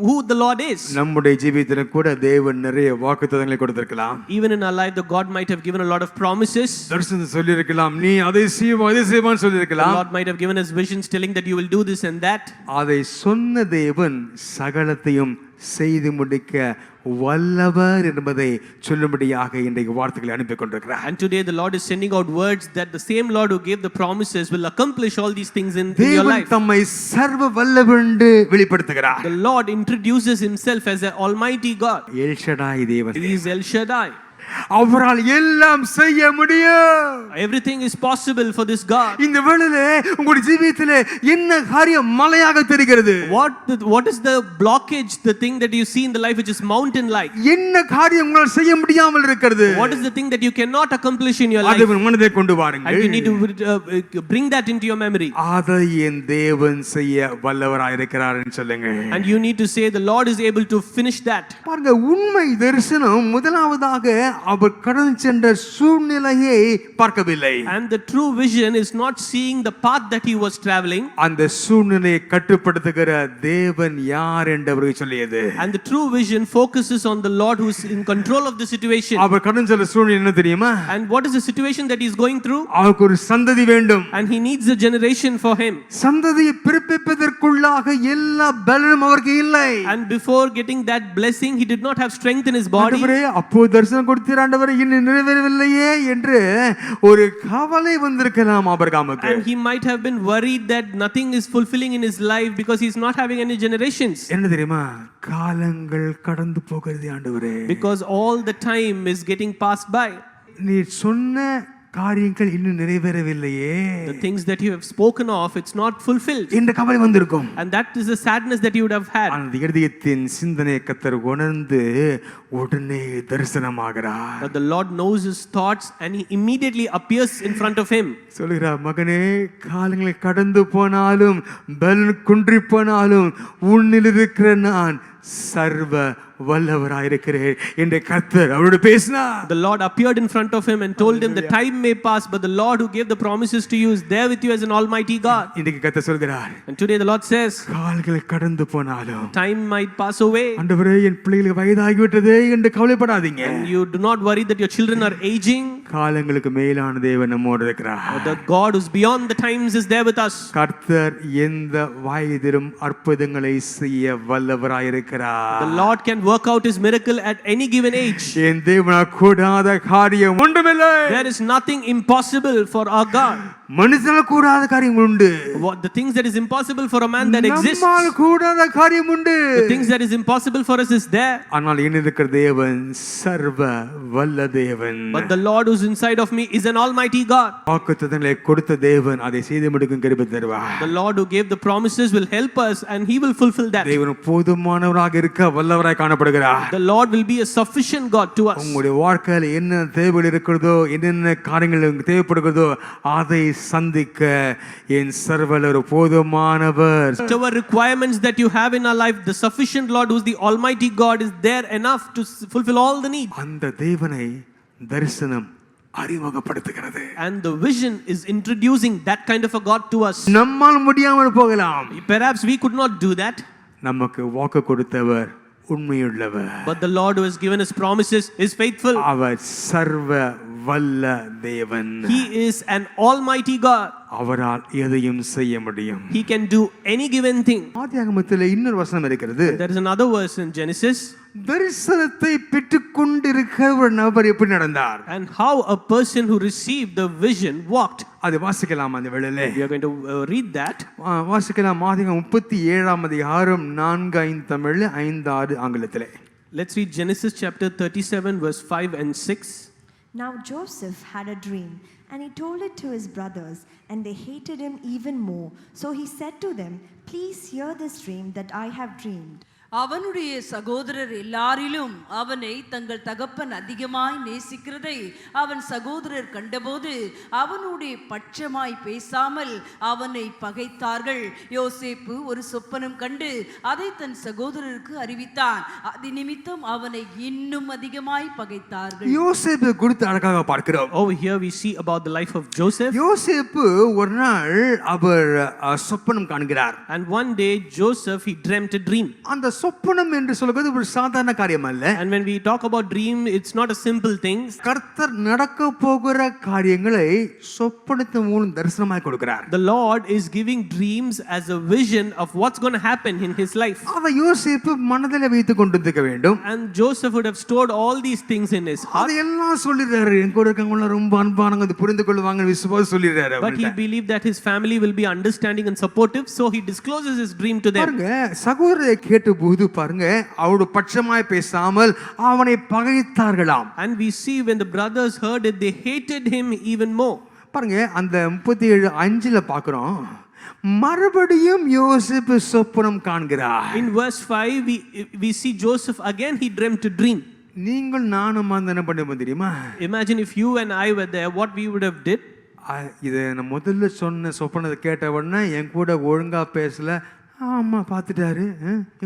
who the Lord is. நம்முடைய ஜீவிதத்திலும் கூட தேவன் நிறைய வாக்குத்தத்தங்களை கொடுத்திருக்கலாம். Even in our life, the God might have given a lot of promises. தரிசனம் சொல்லியிருக்கலாம், நீ அதை செய்வான்னு சொல்லியிருக்கலாம். The Lord might have given us visions telling that you will do this and that. அதை சொன்ன தேவன் சகலத்தையும் செய்து முடிக்க வல்லவர் என்பதை சொல்லும்படியாக இன்றைக்கு வார்த்தைகளை அனுப்பி கொண்டிருக்கிறார். And today the Lord is sending out words that the same Lord who gave the promises will accomplish all these things in your life. தேவன் தம்மை சர்வ வல்லவர் என்று வெளிப்படுத்துகிறார். The Lord introduces Himself as an Almighty God. L Shaddai தேவன். He is El Shaddai. அவரால் எல்லாம் செய்ய முடியும். Everything is possible for this God. இந்த வேளையிலே உங்களுடைய ஜீவிதத்திலே என்ன காரியம் மலையாக தெரிகிறது? What is the blockage, the thing that you see in the life which is mountain like? என்ன காரியம் உங்களால் செய்ய முடியாமல் இருக்கிறது? What is the thing that you cannot accomplish in your life? அதை மனதிலே கொண்டு வாருங்கள். And you need to bring that into your memory. அதை என் தேவன் செய்ய வல்லவராய் இருக்கிறார் என்று சொல்லுங்கள். And you need to say the Lord is able to finish that. பாருங்க, உண்மை தரிசனம் முதலாவதாக அவர் கடந்து சென்ற சூழ்நிலையை பார்க்கவில்லை. And the true vision is not seeing the path that he was traveling. அந்த சூழ்நிலையை கட்டுப்படுத்துகிற தேவன் யார் என்று அவருக்கு சொல்லியது. And the true vision focuses on the Lord who is in control of the situation. அவர் கடந்து சென்ற சூழ்நிலை என்ன தெரியுமா? And what is the situation that he is going through? அவருக்கு ஒரு சந்ததி வேண்டும். And he needs a generation for him. சந்ததியை பிறப்பிப்பதற்குள்ளாக எல்லா பலனும் அவருக்கு இல்லை. And before getting that blessing, he did not have strength in his body. ஆண்டவரே, அப்போ தரிசனம் கொடுத்தீர் ஆண்டவரே, இன்னும் நிறைவேறவில்லையே என்று ஒரு கவலை வந்திருக்கலாம் ஆபிரகாமுக்கு. And he might have been worried that nothing is fulfilling in his life because he is not having any generations. என்ன தெரியுமா? காலங்கள் கடந்து போகிறது ஆண்டவரே. Because all the time is getting passed by. நீ சொன்ன காரியங்கள் இன்னும் நிறைவேறவில்லையே. The things that you have spoken of, it's not fulfilled. இந்த கவலை வந்திருக்கும். And that is the sadness that you would have had. அந்த இதயத்தின் சிந்தனை கர்த்தர் உணர்ந்து உடனே தரிசனமாகிறார். But the Lord knows his thoughts and he immediately appears in front of him. சொல்கிறார், மகனே, காலங்கள் கடந்து போனாலும் பலன் குன்றி போனாலும் உன்னில் இருக்கிற நான் சர்வ வல்லவராயிருக்கிறேன் என்று கர்த்தர் அவரோடு பேசினார். The Lord appeared in front of him and told him the time may pass, but the Lord who gave the promises to you is there with you as an Almighty God. இன்றைக்கு கர்த்தர் சொல்கிறார், And today the Lord says, காலங்கள் கடந்து போனாலும் time might pass away. ஆண்டவரே, என் பிள்ளைகளுக்கு வயதாகிவிட்டதே என்று கவலைப்படாதீங்க. And you do not worry that your children are aging. காலங்களுக்கு மேலான தேவன் நம்மோடு இருக்கிறார். The God who's beyond the times is there with us. கர்த்தர் எந்த வயதிலும் அற்புதங்களை செய்ய வல்லவராயிருக்கிறார். The Lord can work out his miracle at any given age. என் தேவனால் கூடாத காரியம் ஒன்றுமில்லை. There is nothing impossible for our God. மனுஷனால கூடாத காரியங்கள் உண்டு. What the things that is impossible for a man that exists, நம்மால் கூடாத காரியம் உண்டு. the things that is impossible for us is there. ஆனால் இருக்கிற தேவன் சர்வ வல்ல தேவன். But the Lord who's inside of me is an almighty God. வாக்குத்தத்தங்களை கொடுத்த தேவன் அதை செய்து முடிக்கும் கிருபை தருவார். The Lord who gave the promises will help us and he will fulfill that. தேவன் போதுமானவராக இருக்க வல்லவராய் காணப்படுகிறார். The Lord will be a sufficient God to us. உங்களுடைய வாழ்க்கையில் என்ன தேவைகள் இருக்கிறதோ, என்னென்ன காரியங்கள் உங்களுக்கு தேவைப்படுகிறதோ அதை சந்திக்க என் சர்வவல்லவர் போதுமானவர். Whatever requirements that you have in our life, the sufficient Lord who's the almighty God is there enough to fulfill all the needs. அந்த தேவனை தரிசனம் அறிமுகப்படுத்துகிறது. And the vision is introducing that kind of a God to us. நம்மால் முடியாமல் போகலாம். Perhaps we could not do that. நமக்கு வாக்கு கொடுத்தவர் உண்மையுள்ளவர். But the Lord who has given us promises is faithful. அவர் சர்வ வல்ல தேவன். He is an almighty God. அவரால் எதையும் செய்ய முடியும். He can do any given thing. ஆதியாகமத்தில் இன்னொரு வசனம் இருக்கிறது. There is another verse in Genesis. தரிசனத்தை பெற்றுக்கொண்டிருக்கிற ஒரு நபர் எப்படி நடந்தார்? And how a person who received the vision walked. அது வாசிக்கலாம் அந்த வேளையிலே. We are going to read that. வாசிக்கலாம் ஆதியாகமம் 37 அதிகாரம் 4-5 தமிழ்ல 5-6 ஆங்கிலத்திலே. Let's read Genesis chapter 37 verse 5 and 6. Now Joseph had a dream, and he told it to his brothers, and they hated him even more. So he said to them, "Please hear this dream that I have dreamed." அவனுடைய சகோதரர் எல்லாரிலும் அவனை தங்கள் தகப்பன் அதிகமாய் நேசிக்கிறதை அவன் சகோதரர் கண்டபோது அவனுடைய பட்சமாய் பேசாமல் அவனை பகைத்தார்கள். யோசேப்பு ஒரு சொப்பனம் கண்டு அதை தன் சகோதரருக்கு அறிவித்தான். அது நிமித்தம் அவனை இன்னும் அதிகமாய் பகைத்தார்கள். யோசேப்பு குறித்து அழகாக பார்க்கிறோம். Over here we see about the life of Joseph. யோசேப்பு ஒரு நாள் அவர் சொப்பனம் காண்கிறார். And one day Joseph he dreamt a dream. அந்த சொப்பனம் என்று சொல்வது ஒரு சாதாரண காரியம் அல்ல. And when we talk about dream, it's not a simple thing. கர்த்தர் நடக்க போகிற காரியங்களை சொப்பனத்தின் மூலம் தரிசனமாய் கொடுக்கிறார். The Lord is giving dreams as a vision of what's going to happen in his life. அதை யோசேப்பு மனதில் வைத்துக் கொண்டிருக்க வேண்டும். And Joseph would have stored all these things in his heart. அதையெல்லாம் சொல்லிடுறாரு. என் கூட இருக்கவங்க ரொம்ப அன்பானவங்க, அது புரிந்து கொள்வாங்க விசுவாசம் சொல்லிடுறாரு. But he believed that his family will be understanding and supportive, so he discloses his dream to them. பாருங்க, சகோதரரை கேட்டபோது பாருங்க அவரோட பட்சமாய் பேசாமல் அவனை பகைத்தார்களாம். And we see when the brothers heard it, they hated him even more. பாருங்க அந்த 37:5 பார்க்கிறோம். மறுபடியும் யோசேப்பு சொப்பனம் காண்கிறார். In verse 5 we see Joseph again he dreamt a dream. நீங்கள் நானும் என்ன பண்ணுவோம் தெரியுமா? Imagine if you and I were there, what we would have did. இதை நான் முதல்ல சொன்ன சொப்பனத்தை கேட்ட உடனே என் கூட ஒழுங்கா பேசல, ஆமா பார்த்துட்டாரு,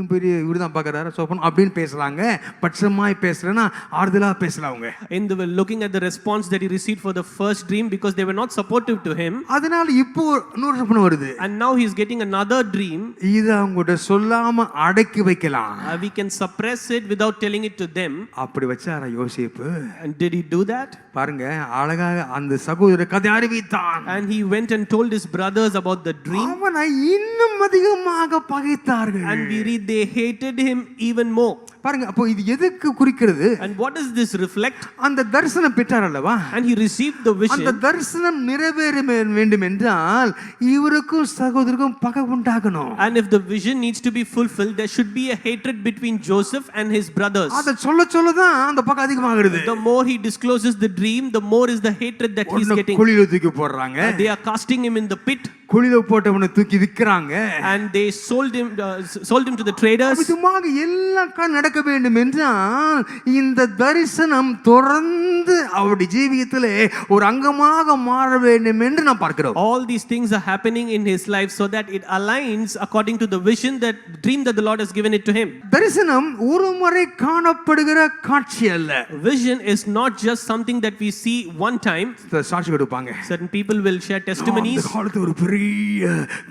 பெரிய இவரு தான் பார்க்கறாரு சொப்பனம் அப்படின்னு பேசுறாங்க. பட்சமாய் பேசலன்னா ஆறுதலா பேசலாம் அவங்க. In the looking at the response that he received for the first dream, because they were not supportive to him, அதனால இப்போ இன்னொரு சொப்பனம் வருது. and now he is getting another dream. இத அவங்ககிட்ட சொல்லாம அடக்கி வைக்கலாம். We can suppress it without telling it to them. அப்படி வச்சாரா யோசேப்பு? And did he do that? பாருங்க அழகாக அந்த சகோதரர் கதை அறிவித்தான். And he went and told his brothers about the dream. அவனை இன்னும் அதிகமாக பகைத்தார்கள். And we read they hated him even more. பாருங்க அப்போ இது எதுக்கு குறிக்கிறது? And what does this reflect? அந்த தரிசனம் பெற்றார் அல்லவா? And he received the vision. அந்த தரிசனம் நிறைவேற வேண்டும் என்றால் இவருக்கும் சகோதரருக்கும் பகை உண்டாகணும். And if the vision needs to be fulfilled, there should be a hatred between Joseph and his brothers. அத சொல்ல தான் அந்த பகை அதிகமாகிறது. The more he discloses the dream, the more is the hatred that he's getting. குழியில தூக்கி போடுறாங்க. They are casting him in the pit. குழியில போட்டவனை தூக்கி விக்கறாங்க. And they sold him to the traders. இதுமாக எல்லாம் நடக்க வேண்டும் என்றால் இந்த தரிசனம் தொடர்ந்து அவருடைய ஜீவியத்திலே ஒரு அங்கமாக மாற வேண்டும் என்று நாம் பார்க்கிறோம். All these things are happening in his life so that it aligns according to the vision, that dream that the Lord has given it to him. தரிசனம் ஒரு முறை காணப்படுகிற காட்சி அல்ல. Vision is not just something that we see one time. சாட்சி கொடுப்பாங்க. Certain people will share testimonies. அந்த காலத்துல ஒரு பெரிய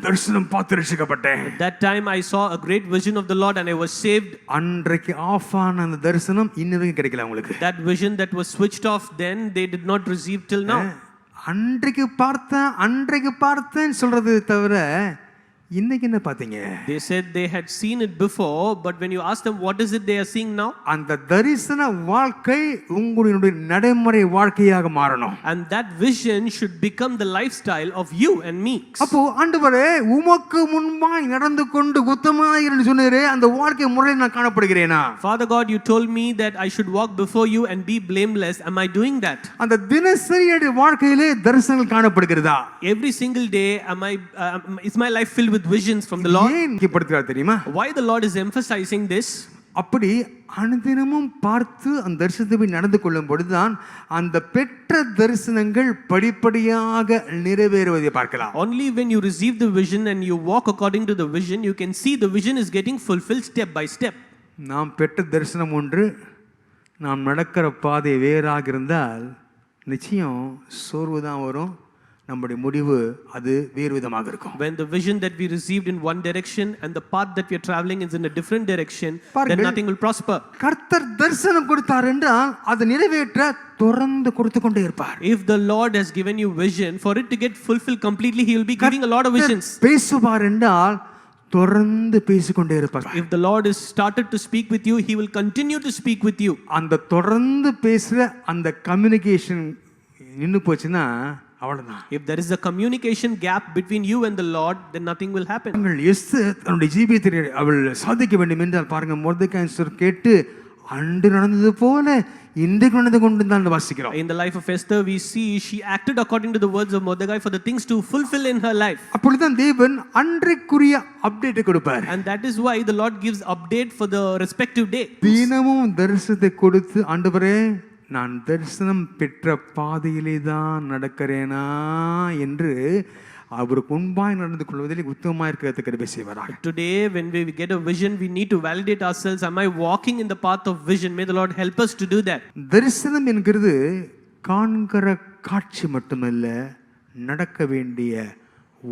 தரிசனம் பார்த்து ரட்சிக்கப்பட்டேன். That time I saw a great vision of the Lord and I was saved. அன்றைக்கு ஆஃப் ஆன அந்த தரிசனம் இன்னும் கிடைக்கல உங்களுக்கு. That vision that was switched off then, they did not receive till now. அன்றைக்கு பார்த்தேன் சொல்றது தவிர இன்னைக்கு என்ன பார்த்தீங்க? They said they had seen it before, but when you ask them what is it they are seeing now, அந்த தரிசன வாழ்க்கை உங்களுடைய நடைமுறை வாழ்க்கையாக மாறணும். and that vision should become the lifestyle of you and me. அப்போ ஆண்டவரே உமக்கு முன்பாய் நடந்து கொண்டு உத்தமனாயிரு சொன்னீரே, அந்த வாழ்க்கை முறையில் நான் காணப்படுகிறேனா? Father God, you told me that I should walk before you and be blameless. Am I doing that? அந்த தினசரி வாழ்க்கையிலே தரிசனங்கள் காணப்படுகிறதா? Every single day, is my life filled with visions from the Lord? ஏன் முக்கியப்படுத்துறார் தெரியுமா? Why the Lord is emphasizing this? அப்படி அனுதினமும் பார்த்து அந்த தரிசனத்தை நடந்து கொள்ளும் பொழுதுதான் அந்த பெற்ற தரிசனங்கள் படிப்படியாக நிறைவேறுவதை பார்க்கலாம். Only when you receive the vision and you walk according to the vision, you can see the vision is getting fulfilled step by step. நாம் பெற்ற தரிசனம் ஒன்று, நாம் நடக்கிற பாதை வேறாக இருந்தால் நிச்சயம் சோர்வு தான் வரும், நம்முடைய முடிவு அது வேறு விதமாக இருக்கும். When the vision that we received in one direction and the path that we are traveling is in a different direction, then nothing will prosper. கர்த்தர் தரிசனம் கொடுத்தார் என்றால் அதை நிறைவேற்ற தொடர்ந்து கொடுத்து கொண்டே இருப்பார். If the Lord has given you vision, for it to get fulfilled completely, He will be giving a lot of visions. பேசுவார் என்றால் தொடர்ந்து பேசிக்கொண்டே இருப்பார். If the Lord has started to speak with you, He will continue to speak with you. அந்த தொடர்ந்து பேசுற அந்த communication நின்னு போச்சுன்னா அவ்வளவுதான். If there is a communication gap between you and the Lord, then nothing will happen. Esther தன்னுடைய ஜீவியத்தை அவள் சாதிக்க வேண்டும் என்றால் பாருங்க, மொர்தெகாய் கேட்டு அன்று நடந்தது போல இன்றைக்கு நடந்து கொண்டு தான் வாசிக்கிறோம். In the life of Esther, we see she acted according to the words of Mordecai for the things to fulfill in her life. அப்பொழுதுதான் தேவன் அன்றைக்குரிய அப்டேட் கொடுப்பார். And that is why the Lord gives update for the respective day. தினமும் தரிசனத்தை கொடுத்து, ஆண்டவரே நான் தரிசனம் பெற்ற பாதையிலே தான் நடக்கிறேனா என்று அவருக்கு முன்பாய் நடந்து கொள்வதில் உத்தமமாக இருக்கிறதுக்கு கிருபை செய்வாராக. Today when we get a vision, we need to validate ourselves. Am I walking in the path of vision? May the Lord help us to do that. தரிசனம் என்கிறது காண்கிற காட்சி மட்டுமல்ல, நடக்க வேண்டிய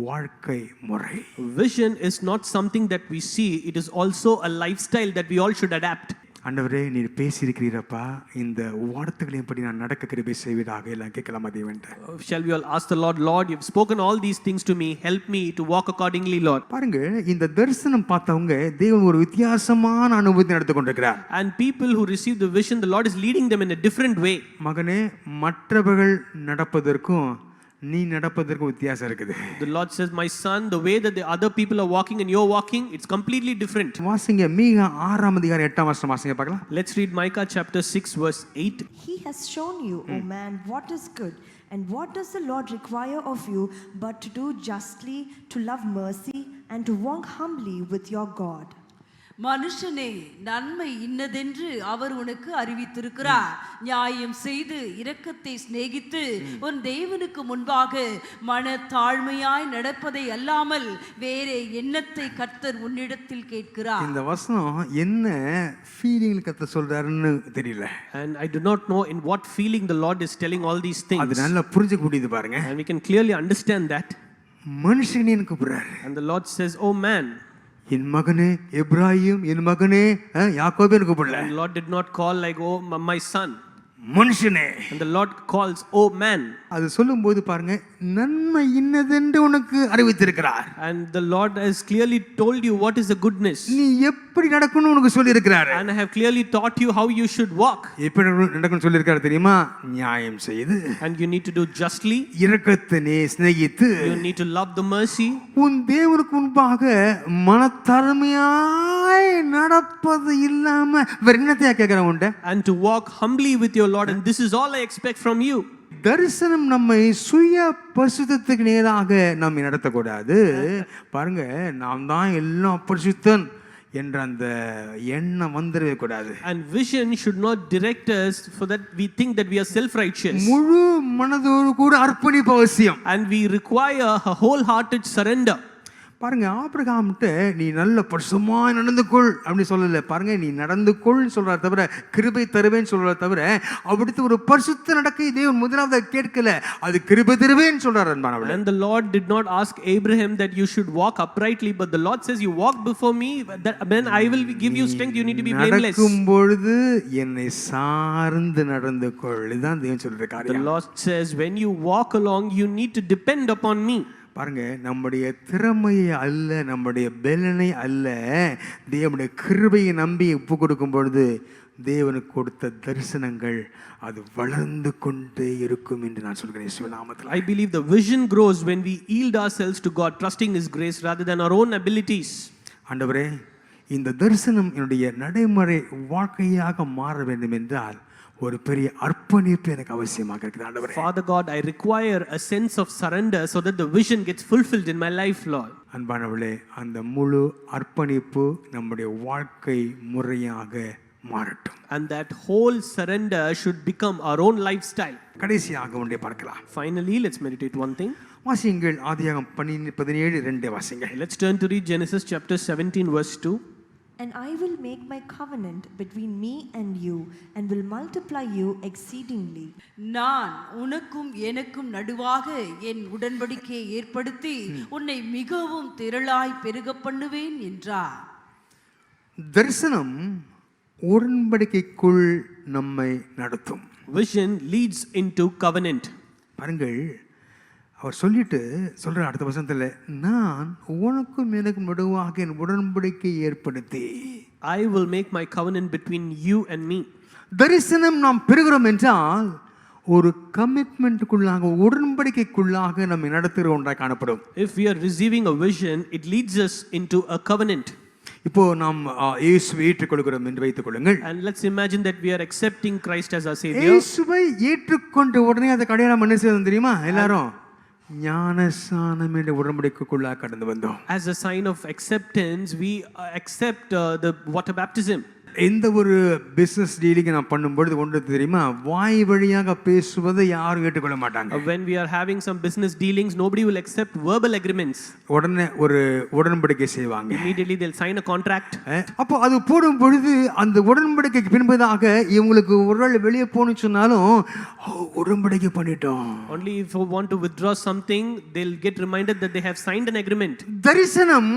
வாழ்க்கை முறை. Vision is not something that we see, it is also a lifestyle that we all should adapt. ஆண்டவரே நீர் பேசியிருக்கிறீரப்பா, இந்த வார்த்தைகளின் படி நான் நடக்க கிருபை செய்வதாக எல்லாம் கேட்கலாமா தேவன்ட்ட? Shall we all ask the Lord, Lord, you've spoken all these things to me, help me to walk accordingly, Lord. பாருங்க, இந்த தரிசனம் பார்த்தவங்க தேவன் ஒரு வித்தியாசமான அனுபவத்தை நடத்தி கொண்டிருக்கிறார். And people who receive the vision, the Lord is leading them in a different way. மகனே, மற்றவர்கள் நடப்பதற்கும் நீ நடப்பதற்கும் வித்தியாசம் இருக்குது. The Lord says, my son, the way that the other people are walking and you're walking, it's completely different. வாசிங்க, மீகா 6ஆம் அதிகாரம் 8ஆம் வசனம் வாசிங்க பார்க்கலாம். Let's read Micah chapter 6 verse 8. He has shown you, O man, what is good, and what does the Lord require of you but to do justly, to love mercy, and to walk humbly with your God. மனுஷனே, நன்மை இன்னதென்று அவர் உனக்கு அறிவித்திருக்கிறார். நியாயம் செய்து இரக்கத்தை சிநேகித்து உன் தேவனுக்கு முன்பாக மன தாழ்மையாய் நடப்பதை அல்லாமல் வேறே எண்ணத்தை கர்த்தர் உன்னிடத்தில் கேட்கிறார். இந்த வசனம் என்ன ஃபீலிங் கர்த்தர் சொல்றாருன்னு தெரியல. And I do not know in what feeling the Lord is telling all these things. அது நல்லா புரிஞ்சுக்க முடியுது பாருங்க. And we can clearly understand that. மனுஷனேன்னு கூப்பிடுறாரு. And the Lord says, oh man. என் மகனே எப்ராஹிம், என் மகனே யாக்கோபேன்னு கூப்பிடல. And the Lord did not call like, oh my son. மனுஷனே. And the Lord calls, oh man. அது சொல்லும்போது பாருங்க, நன்மை இன்னதென்று உனக்கு அறிவித்திருக்கிறார். And the Lord has clearly told you what is the goodness. நீ எப்படி நடக்கணும்னு உனக்கு சொல்லி இருக்கிறார். And I have clearly taught you how you should walk. எப்படி நடக்கணும்னு சொல்லி இருக்காரு தெரியுமா? நியாயம் செய்து, And you need to do justly. இரக்கத்தினை சிநேகித்து, You need to love the mercy. உன் தேவனுக்கு முன்பாக மனத்தாழ்மையாய் நடப்பது இல்லாம வேற என்னத்தையா கேட்கிறேன் உண்ட? And to walk humbly with your Lord. And this is all I expect from you. தரிசனம் நம்மை சுய பரிசுத்தத்துக்கு நேராக நம்மை நடத்தக்கூடாது. பாருங்க, நாம் தான் எல்லாம் பரிசுத்தன் என்ற அந்த எண்ணம் வந்துடவே கூடாது. And vision should not direct us for that we think that we are self-righteous. முழு மனதோடு கூட அர்ப்பணிப்பு அவசியம். And we require a wholehearted surrender. பாருங்க, ஆபிரகாம்கிட்ட நீ நல்ல பரிசுத்தமாய் நடந்து கொள் அப்படி சொல்லல. பாருங்க, நீ நடந்து கொள் சொல்றாரு தவிர, கிருபை தருவேன்னு சொல்றாரு தவிர, அப்படித்து ஒரு பரிசுத்த நடக்கை தேவன் முதலாவது கேட்கல, அது கிருபை தருவேன்னு சொல்றாரு அன்பானவர்களே. And the Lord did not ask Abraham that you should walk uprightly, but the Lord says you walk before me, then I will give you strength. You need to be blameless. நடக்கும் பொழுது என்னை சார்ந்து நடந்து கொள், இதுதான் தேவன் சொல்ற காரியம். The Lord says when you walk along, you need to depend upon me. பாருங்க, நம்முடைய திறமையை அல்ல, நம்முடைய பலனை அல்ல, தேவனுடைய கிருபையை நம்பி ஒப்பு கொடுக்கும் பொழுது தேவனுக்கு கொடுத்த தரிசனங்கள் அது வளர்ந்து கொண்டே இருக்கும் என்று நான் சொல்கிறேன் இயேசுவின் நாமத்தில். I believe the vision grows when we yield ourselves to God, trusting His grace rather than our own abilities. ஆண்டவரே, இந்த தரிசனம் என்னுடைய நடைமுறை வாழ்க்கையாக மாற வேண்டும் என்றால் ஒரு பெரிய அர்ப்பணிப்பு எனக்கு அவசியமாக இருக்குது ஆண்டவரே. Father God, I require a sense of surrender so that the vision gets fulfilled in my life, Lord. அன்பானவர்களே, அந்த முழு அர்ப்பணிப்பு நம்முடைய வாழ்க்கை முறையாக மாறட்டும். And that whole surrender should become our own lifestyle. கடைசியாக ஒன்றை பார்க்கலாம். Finally, let's meditate one thing. வாசியுங்கள், ஆதியாகமம் 17:2 வாசிங்க. Let's turn to read Genesis chapter 17 verse 2. And I will make my covenant between me and you, and will multiply you exceedingly. நான் உனக்கும் எனக்கும் நடுவாக என் உடன்படிக்கையை ஏற்படுத்தி உன்னை மிகவும் திரளாய் பெருக பண்ணுவேன் என்றார். தரிசனம் உடன்படிக்கைக்குள் நம்மை நடத்தும். Vision leads into covenant. பாருங்கள், அவர் சொல்லிட்டு சொல்ற அடுத்த வசனத்துல, நான் உனக்கும் எனக்கும் நடுவாக என் உடன்படிக்கை ஏற்படுத்தி, I will make my covenant between you and me. தரிசனம் நாம் பெறுகிறோம் என்றால் ஒரு கமிட்மெண்ட்டுக்குள்ளாக, உடன்படிக்கைக்குள்ளாக நம்மை நடத்துகிற ஒன்றாக காணப்படும். If we are receiving a vision, it leads us into a covenant. இப்போ நாம் இயேசுவை ஏற்றுக்கொள்கிறோம் என்று வைத்துக் கொள்ளுங்கள். And let's imagine that we are accepting Christ as our savior. இயேசுவை ஏற்றுக்கொண்ட உடனே அதை அடையாளம் என்ன செய்யணும் தெரியுமா? எல்லாரும் ஞானஸ்நானம் என்ற உடன்படிக்கைக்குள்ளாக கடந்து வந்தோம். As a sign of acceptance, we accept the water baptism. எந்த ஒரு பிசினஸ் டீலிங் நான் பண்ணும்பொழுது ஒன்று தெரியுமா, வாய் வழியாக பேசுவதை யாரும் ஏற்றுக்கொள்ள மாட்டாங்க. When we are having some business dealings, nobody will accept verbal agreements. உடனே ஒரு உடன்படிக்கை செய்வாங்க. Immediately they'll sign a contract. அப்போ அது போடும் பொழுது அந்த உடன்படிக்கைக்கு பின்பதாக இவங்களுக்கு ஒரு நாள் வெளியே போகணும்னு சொன்னாலும் உடன்படிக்கை பண்ணிட்டோம். Only if you want to withdraw something, they'll get reminded that they have signed an agreement. தரிசனம்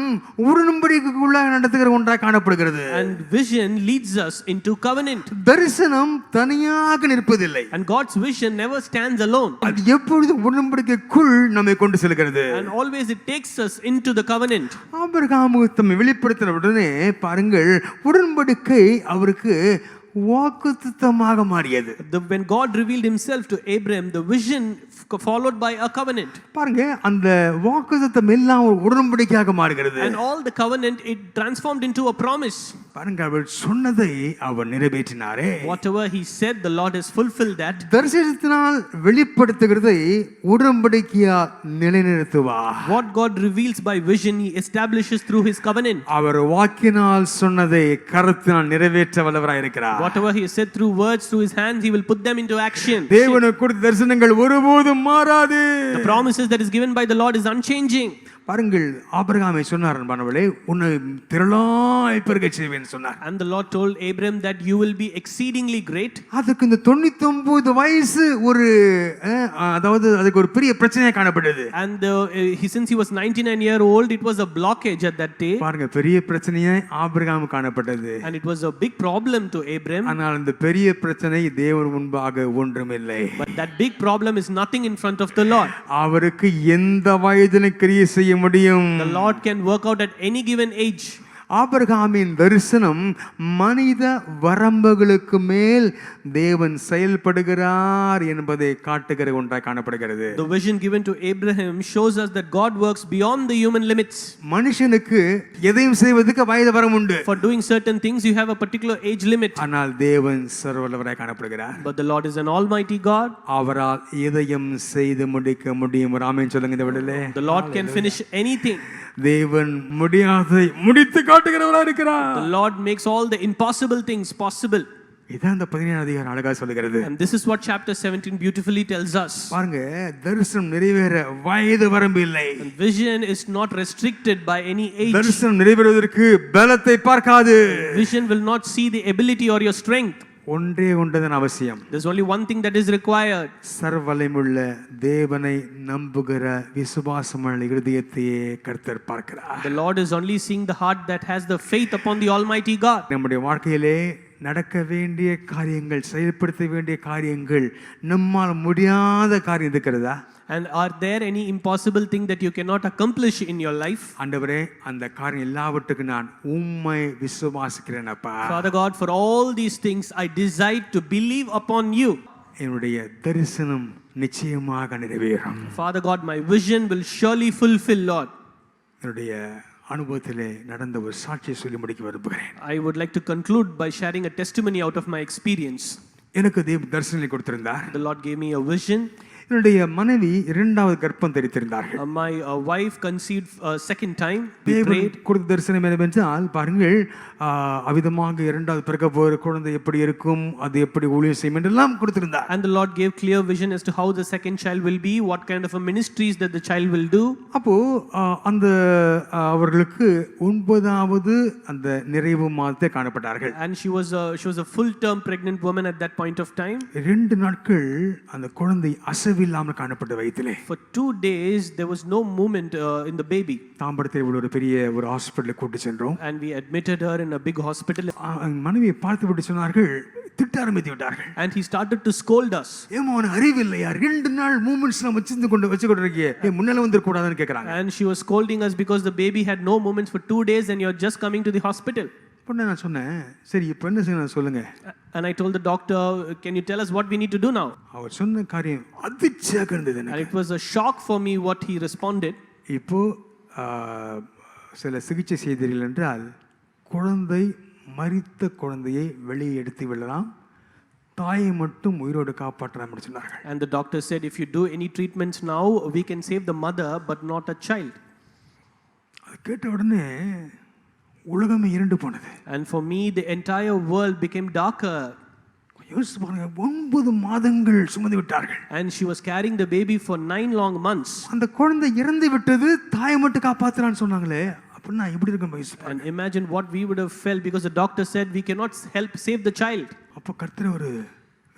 உடன்படிக்கைக்குள்ளாக நடத்துகிற ஒன்றாக காணப்படுகிறது. And vision leads us into covenant. தரிசனம் தனியாக நிற்பதில்லை. And God's vision never stands alone. அது எப்பொழுதும் உடன்படிக்கைக்குள் நம்மை கொண்டு செல்கிறது. And always it takes us into the covenant. ஆபிரகாமுக்கு தம்மை வெளிப்படுத்தின உடனே பாருங்கள், உடன்படிக்கை அவருக்கு வாக்குத்தத்தமாக மாறியது. When God revealed himself to Abraham, the vision followed by a covenant. பாருங்க, அந்த வாக்குத்தத்தம் எல்லாம் ஒரு உடன்படிக்கையாக மாறுகிறது. And all the covenant, it transformed into a promise. பாருங்க, அவர் சொன்னதை அவர் நிறைவேற்றினாரே. Whatever he said, the Lord has fulfilled that. தரிசனத்தினால் வெளிப்படுத்துகிறதை உடன்படிக்கையா நிலைநிறுத்துவார். What God reveals by vision, he establishes through his covenant. அவர் வாக்கினால் சொன்னதை கருத்தினால் நிறைவேற்ற வல்லவராய் இருக்கிறார். Whatever he said through words, through his hands, he will put them into action. தேவனுக்கு கொடுத்த தரிசனங்கள் ஒருபோதும் மாறாது. The promises that is given by the Lord is unchanging. பாருங்கள், ஆபிரகாமை சொன்னார், அன்பானவர்களே, உன்னை திரளாய் பெருகச் செய்வேன் சொன்னார். And the Lord told Abraham that you will be exceedingly great. அதுக்கு இந்த 99 வயசு ஒரு அதாவது அதுக்கு ஒரு பெரிய பிரச்சனையா காணப்பட்டது. And since he was 99 years old, it was a blockage at that day. பாருங்க, பெரிய பிரச்சனையா ஆபிரகாமுக்கு காணப்பட்டது. And it was a big problem to Abraham. ஆனால் இந்த பெரிய பிரச்சனை தேவன் முன்பாக ஒன்றுமில்லை. But that big problem is nothing in front of the Lord. அவருக்கு எந்த வயதிலும் கிரியை செய்ய முடியும். The Lord can work out at any given age. ஆபிரகாமின் தரிசனம் மனித வரம்புகளுக்கு மேல் தேவன் செயல்படுகிறார் என்பதை காட்டுகிற ஒன்றாய் காணப்படுகிறது. The vision given to Abraham shows us that God works beyond the human limits. மனுஷனுக்கு எதையும் செய்வதற்கு வயது வரம்பு உண்டு. For doing certain things you have a particular age limit. ஆனால் தேவன் சர்வவல்லவராய் காணப்படுகிறார். But the Lord is an almighty God. அவரால் எதையும் செய்து முடிக்க முடியும். ஆமென் சொல்லுங்க இந்த விடலே. The Lord can finish anything. தேவன் முடியாததை முடித்து காட்டுகிறவராய் இருக்கிறார். The Lord makes all the impossible things possible. இதான் இந்த 17 அதிகாரம் அழகா சொல்லுகிறது. And this is what chapter 17 beautifully tells us. பாருங்க, தரிசனம் நிறைவேற வயது வரம்பு இல்லை. And vision is not restricted by any age. தரிசனம் நிறைவேறுவதற்கு பலத்தை பார்க்காது. Vision will not see the ability or your strength. ஒன்றே ஒன்றுதான் அவசியம். There's only one thing that is required. சர்வவல்லமையுள்ள தேவனை நம்புகிற விசுவாசமுள்ள இருதயத்தையே கர்த்தர் பார்க்கிறார். The Lord is only seeing the heart that has the faith upon the almighty God. நம்முடைய வாழ்க்கையிலே நடக்க வேண்டிய காரியங்கள், செயல்படுத்த வேண்டிய காரியங்கள், நம்மால் முடியாத காரியம் இருக்கிறதா? And are there any impossible thing that you cannot accomplish in your life? ஆண்டவரே அந்த காரியம் எல்லாவற்றுக்கும் நான் உம்மை விசுவாசிக்கிறேன் அப்பா. Father God, for all these things I decide to believe upon you. என்னுடைய தரிசனம் நிச்சயமாக நிறைவேறும். Father God, my vision will surely fulfill, Lord. என்னுடைய அனுபவத்திலே நடந்த ஒரு சாட்சியை சொல்லி முடிக்க விரும்புகிறேன். I would like to conclude by sharing a testimony out of my experience. எனக்கு தேவ தரிசனத்தை கொடுத்திருந்தார். The Lord gave me a vision. என்னுடைய மனைவி இரண்டாவது கர்ப்பம் தரித்திருந்தார்கள். My wife conceived second time. We தேவன் prayed. கொடுத்த தரிசனம் என்னவென்றால் பாருங்கள், அவிதமாக இரண்டாவது பிறக்க போகிற குழந்தை எப்படி இருக்கும், அது எப்படி ஊழியம் செய்யும் என்றெல்லாம் கொடுத்திருந்தார். And the Lord gave clear vision as to how the second child will be, what kind of a ministries that the child will do. அப்போ அந்த அவர்களுக்கு 9வது அந்த நிறைவு மாதத்தை காணப்பட்டார்கள். And she was a full term pregnant woman at that point of time. 2 நாட்கள் அந்த குழந்தை அசைவில்லாமல் காணப்பட்ட வயிற்றிலே. For 2 days there was no movement in the baby. தாம்பரத்தில் உள்ள ஒரு பெரிய ஒரு ஹாஸ்பிட்டலுக்கு கூட்டி சென்றோம். And we admitted her in a big hospital. மனைவியை பார்த்து விட்டு சொன்னார்கள், திட்ட ஆரம்பித்து விட்டார்கள். And he started to scold us. ஏமா உனக்கு அறிவு இல்லையா, 2 நாள் மூமெண்ட்ஸ் நம்ம வச்சுக்கிட்டு இருக்கியே, முன்னால வந்து கூடாதுன்னு கேக்குறாங்க. And she was scolding us because the baby had no movements for 2 days and you're just coming to the hospital. பொண்ணு நான் சொன்னேன், சரி இப்போ என்ன செய்யணும் சொல்லுங்க. And I told the doctor, can you tell us what we need to do now? அவர் சொன்ன காரியம் அதிர்ச்சியாக இருந்தது And எனக்கு. it was a shock for me what he responded. இப்போ சில சிகிச்சை செய்தீர்கள் என்றால் குழந்தை மரித்த குழந்தையை வெளியே எடுத்து விடலாம், தாயை மட்டும் உயிரோடு காப்பாற்றலாம் சொன்னார்கள். And the doctor said, if you do any treatments now, we can save the mother but not a child. அது கேட்ட உடனே உலகமே இருண்டு போனது. And for me the entire world became darker. யோசிச்சு பாருங்க, 9 மாதங்கள் சுமந்து விட்டார்கள். And she was carrying the baby for 9 long months. அந்த குழந்தை இறந்து விட்டது, தாயை மட்டும் காப்பாற்றலாம்னு சொன்னாங்களே, அப்படின்னா எப்படி இருக்கும் யோசிச்சு பாருங்க. And imagine what we would have felt because the doctor said we cannot help save the child. அப்ப கர்த்தர் ஒரு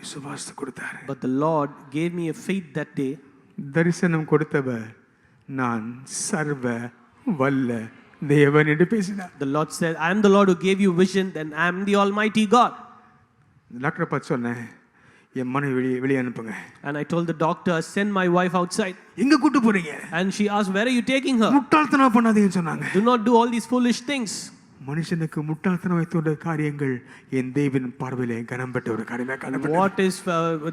விசுவாசத்தை கொடுத்தார். But the Lord gave me a faith that day. தரிசனம் கொடுத்தவர் நான் சர்வ வல்ல தேவன் என்று பேசினார். The Lord said, I am the Lord who gave you vision, then I am the Almighty God. டாக்டரை பார்த்து சொன்னேன், என் மனைவி வெளியே அனுப்புங்க. And I told the doctor, send my wife outside. எங்க கூட்டு போறீங்க? And she asked, where are you taking her? முட்டாள்தனம் பண்ணாதீங்கன்னு சொன்னாங்க. Do not do all these foolish things. மனுஷனுக்கு முட்டாள்தனம் வைத்துள்ள காரியங்கள் என் தேவன் பார்வையிலே கனம் பெற்ற ஒரு காரியமாக காணப்பட்டது. What is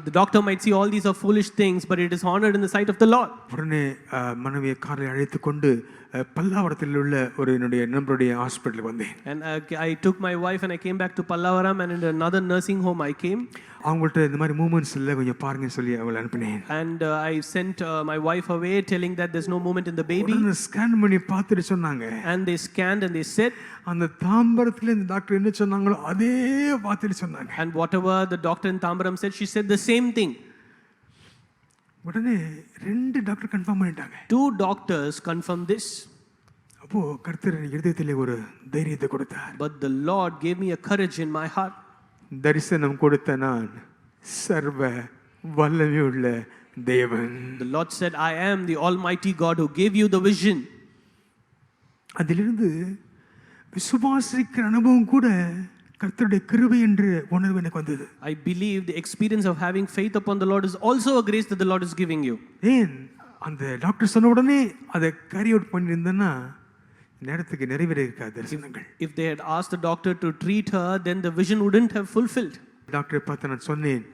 the doctor might see all these are foolish things, but it is honored in the sight of the Lord. உடனே மனைவியை காரில் அழைத்து கொண்டு பல்லாவரத்தில் உள்ள ஒரு என்னுடைய நண்பருடைய ஹாஸ்பிட்டலுக்கு வந்தேன். And I took my wife and I came back to Pallavaram, and in another nursing home I came. அவங்கள்ட்ட இந்த மாதிரி மூமெண்ட்ஸ் இல்லை, கொஞ்சம் பாருங்கன்னு சொல்லி அவளை அனுப்பினேன். And I sent my wife away telling that there's no movement in the baby. Scan பண்ணி பார்த்துட்டு சொன்னாங்க. And they scanned and they said, அந்த தாம்பரத்தில் இந்த டாக்டர் என்ன சொன்னாங்களோ அதே பார்த்துட்டு சொன்னாங்க. and whatever the doctor in Tambaram said, she said the same thing. உடனே 2 டாக்டர் கன்ஃபார்ம் பண்ணிட்டாங்க. 2 doctors confirmed this. அப்போ கர்த்தர் இதயத்திலே ஒரு தைரியத்தை கொடுத்தார். But the Lord gave me a courage in my heart. தரிசனம் கொடுத்த நான் சர்வ வல்லமையுள்ள தேவன். The Lord said, I am the Almighty God who gave you the vision. அதிலிருந்து விசுவாசிக்கிற அனுபவம் கூட கர்த்தருடைய கிருபை என்று உணர்வு எனக்கு வந்தது. I believe the experience of having faith upon the Lord is also a grace that the Lord is giving you. ஏன் அந்த டாக்டர் சொன்ன உடனே அதை கேரி அவுட் பண்ணியிருந்தேன்னா நேரத்துக்கு நிறைவேற இருக்காது தரிசனங்கள். If they had asked the doctor to treat her, then the vision wouldn't have fulfilled. டாக்டரை பார்த்து நான் சொன்னேன்,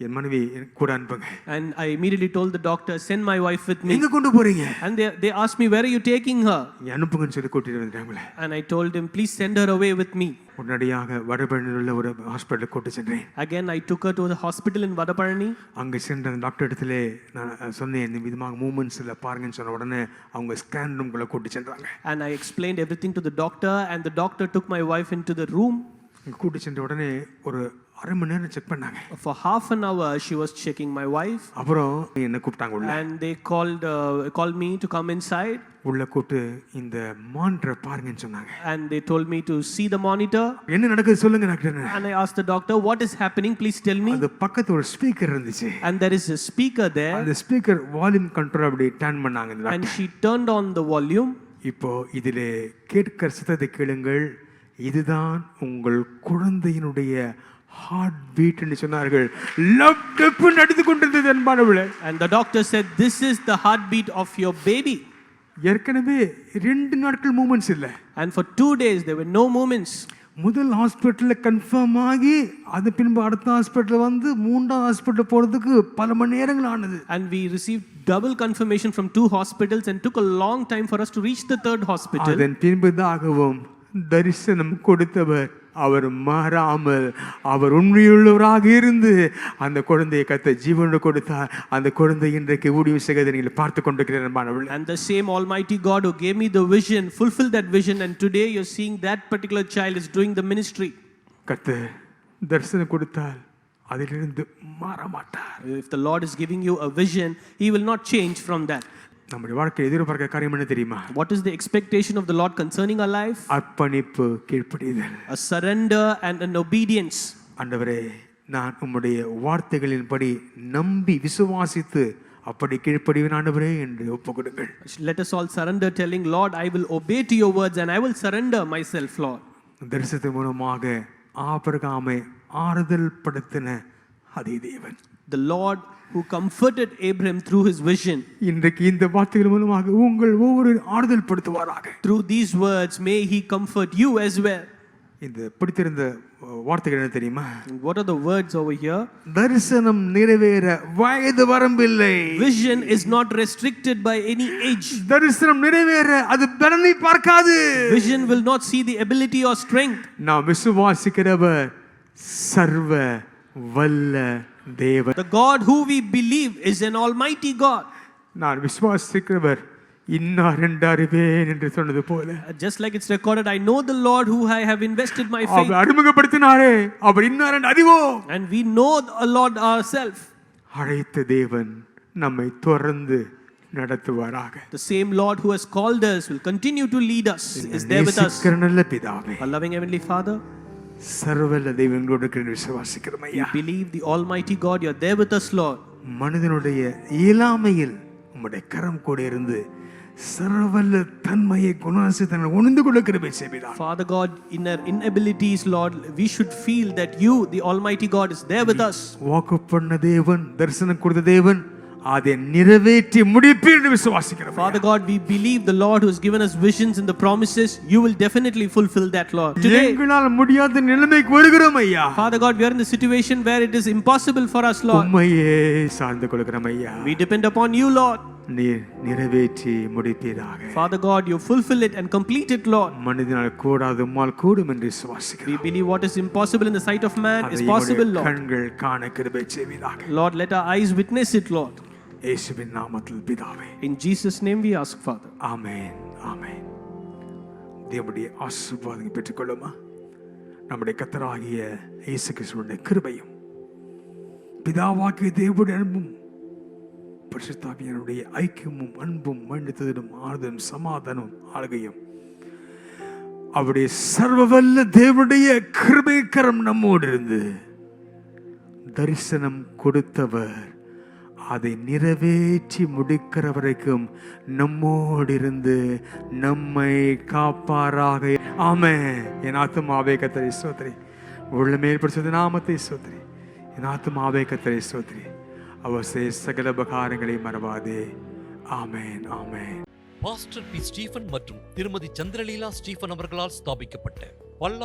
என் மனைவி கூட அனுப்புங்க. And I immediately told the doctor, send my wife with me. எங்க கொண்டு போறீங்க? And they asked me, where are you taking her? அனுப்புங்கன்னு சொல்லி கூட்டிட்டு வந்துட்டாங்களே. And I told him, please send her away with me. உடனடியாக வடபழனியில் உள்ள ஒரு ஹாஸ்பிட்டலுக்கு கூட்டி சென்றேன். Again I took her to the hospital in Vadaparani. அங்கே சென்ற அந்த டாக்டர் இடத்திலே நான் சொன்னேன், இந்த விதமாக மூமெண்ட்ஸில் பாருங்கன்னு சொன்ன உடனே அவங்க ஸ்கேன் ரூம்குள்ளே கூட்டி சென்றாங்க. And I explained everything to the doctor, and the doctor took my wife into the room. இங்கே கூட்டி சென்ற உடனே ஒரு அரை மணி நேரம் செக் பண்ணாங்க. For half an hour she was checking my wife. அப்புறம் என்ன கூப்பிட்டாங்க உள்ள. And they called me to come inside. உள்ள கூட்டு இந்த மானிட்டரை பாருங்கன்னு சொன்னாங்க. And they told me to see the monitor. என்ன நடக்குது சொல்லுங்க doctor. And I asked the doctor, what is happening, please tell me. அது பக்கத்துல ஒரு ஸ்பீக்கர் இருந்துச்சு. And there is a speaker there. அந்த ஸ்பீக்கர் வால்யூம் கண்ட்ரோல் அப்படி டர்ன் பண்ணாங்க இந்த And doctor. she turned on the volume. இப்போ இதிலே கேட்கிற சத்தத்தை கேளுங்கள், இதுதான் உங்கள் குழந்தையினுடைய ஹார்ட் பீட் என்று சொன்னார்கள். லப் டப் நடந்து கொண்டிருந்தது அன்பானவர்களே. And the doctor said, this is the heartbeat of your baby. ஏற்கனவே 2 நாட்கள் மூமெண்ட்ஸ் இல்லை. And for 2 days there were no movements. முதல் ஹாஸ்பிட்டலில் கன்ஃபார்ம் ஆகி அது பின்பு அடுத்த ஹாஸ்பிட்டல் வந்து 3ஆவது ஹாஸ்பிட்டல் போகிறதுக்கு பல மணி நேரங்கள் ஆனது. And we received double confirmation from 2 hospitals and took a long time for us to reach the 3rd hospital. அதன் பின்புதாகவும் தரிசனம் கொடுத்தவர் அவர் மாறாமல் அவர் உண்மையுள்ளவராக இருந்து அந்த குழந்தையை கத்த ஜீவனோடு கொடுத்தார். அந்த குழந்தை இன்றைக்கு ஊழியம் செய்வதை நீங்கள் பார்த்து கொண்டிருக்கிறீர்கள். And the same Almighty God who gave me the vision fulfilled that vision, and today you're seeing that particular child is doing the ministry. கத்த தரிசனம் கொடுத்தால் அதிலிருந்து மாற மாட்டார். If the Lord is giving you a vision, he will not change from that. நம்முடைய வாழ்க்கையில் எதிர்பார்க்கிற காரியம் என்ன தெரியுமா? What is the expectation of the Lord concerning our life? அர்ப்பணிப்பு, கீழ்ப்படிதல். A surrender and an obedience. ஆண்டவரே, நான் உம்முடைய வார்த்தைகளின்படி நம்பி விசுவாசித்து அப்படி கீழ்ப்படிவேன் ஆண்டவரே என்று ஒப்புக்கொடுங்கள். Let us all surrender, telling, Lord, I will obey to your words and I will surrender myself, Lord. தரிசனத்தின் மூலமாக ஆபிரகாமை ஆறுதல் படுத்தின அதே தேவன், The Lord who comforted Abraham through his vision, இன்றைக்கு இந்த வார்த்தைகள் மூலமாக உங்கள் ஒவ்வொரு ஆறுதல் படுத்துவாராக. through these words may he comfort you as well. இந்த பிடித்திருந்த வார்த்தைகள் என்ன தெரியுமா? And what are the words over here? தரிசனம் நிறைவேற வயது வரம்பில்லை. Vision is not restricted by any age. தரிசனம் நிறைவேற அது பலனை பார்க்காது. Vision will not see the ability or strength. நாம் விசுவாசிக்கிறவர் சர்வ வல்ல தேவன். The God who we believe is an almighty God. நான் விசுவாசிக்கிறவர் இன்னார் என்று அறிவேன் என்று சொன்னது போல, Just like it's recorded, I know the Lord who I have invested my faith. அவர் அறிமுகப்படுத்தினாரே, அவர் இன்னார் என்று அறிவோம். And we know the Lord ourselves. அழைத்த தேவன் நம்மை தொடர்ந்து நடத்துவாராக. The same Lord who has called us will continue to lead us, is there with us. நேசிக்கிற நல்ல பிதாவே, Our loving Heavenly Father, சர்வவல்ல தெய்வங்களோடு இருக்கிற விசுவாசிக்கிறோம் we ஐயா. believe the Almighty God, you're there with us, Lord. மனிதனுடைய இயலாமையில் உம்முடைய கரம் கூட இருந்து சர்வவல்ல தன்மையை குணாசித்தனை உணர்ந்து கொள்ள கிருபை செய்வீராக. Father God, in our inabilities, Lord, we should feel that you, the Almighty God, is there with us. வாக்கு பண்ண தேவன், தரிசனம் கொடுத்த தேவன் அதை நிறைவேற்றி முடிப்பீர் என்று விசுவாசிக்கிறோம். Father God, we believe the Lord who has given us visions and the promises, you will definitely fulfill that, Lord. Today, எங்களால் முடியாத நிலைமைக்கு வருகிறோம் ஐயா. Father God, we are in the situation where it is impossible for us, Lord. உம்மையே சார்ந்து கொள்கிறோம் ஐயா. We depend upon you, Lord. நீர் நிறைவேற்றி முடிப்பீராக. Father God, you fulfill it and complete it, Lord. மனிதனால் கூடாது உம்மால் கூடும் என்று விசுவாசிக்கிறோம். We believe what is impossible in the sight of man is அதை possible, எங்களுடைய Lord. கண்கள் காண கிருபை செய்வீராக. Lord, let our eyes witness it, Lord. இயேசுவின் நாமத்தில் பிதாவே. In Jesus' name we ask, Father. ஆமென், ஆமென். தேவனுடைய ஆசீர்வாதங்களை பெற்றுக்கொள்ளுமா. நம்முடைய கர்த்தராகிய இயேசு கிறிஸ்துவின் கிருபையும் பிதாவாகிய தேவனுடைய அன்பும் பரிசுத்த ஆவியானவருடைய ஐக்கியமும் அன்பும் மன்னித்ததும் ஆறுதலும் சமாதானமும் ஆளுகையும் அவருடைய சர்வவல்ல தேவனுடைய கிருபைக்கரம் நம்மோடு இருந்து தரிசனம் கொடுத்தவர் அதை நிறைவேற்றி முடிக்கிற வரைக்கும் நம்மோடு இருந்து நம்மை காப்பாராக. ஆமென். என் ஆத்துமாவே கர்த்தரை ஸ்தோத்திரி, உள்ளமே பரிசுத்த நாமத்தை ஸ்தோத்திரி. என் ஆத்துமாவே கர்த்தரை ஸ்தோத்திரி, அவர் செய்த சகல உபகாரங்களை மறவாதே. Amen, amen. Pastor P. Stephen மற்றும் திருமதி சந்திரலீலா ஸ்டீபன் அவர்களால் ஸ்தாபிக்கப்பட்ட பல்லா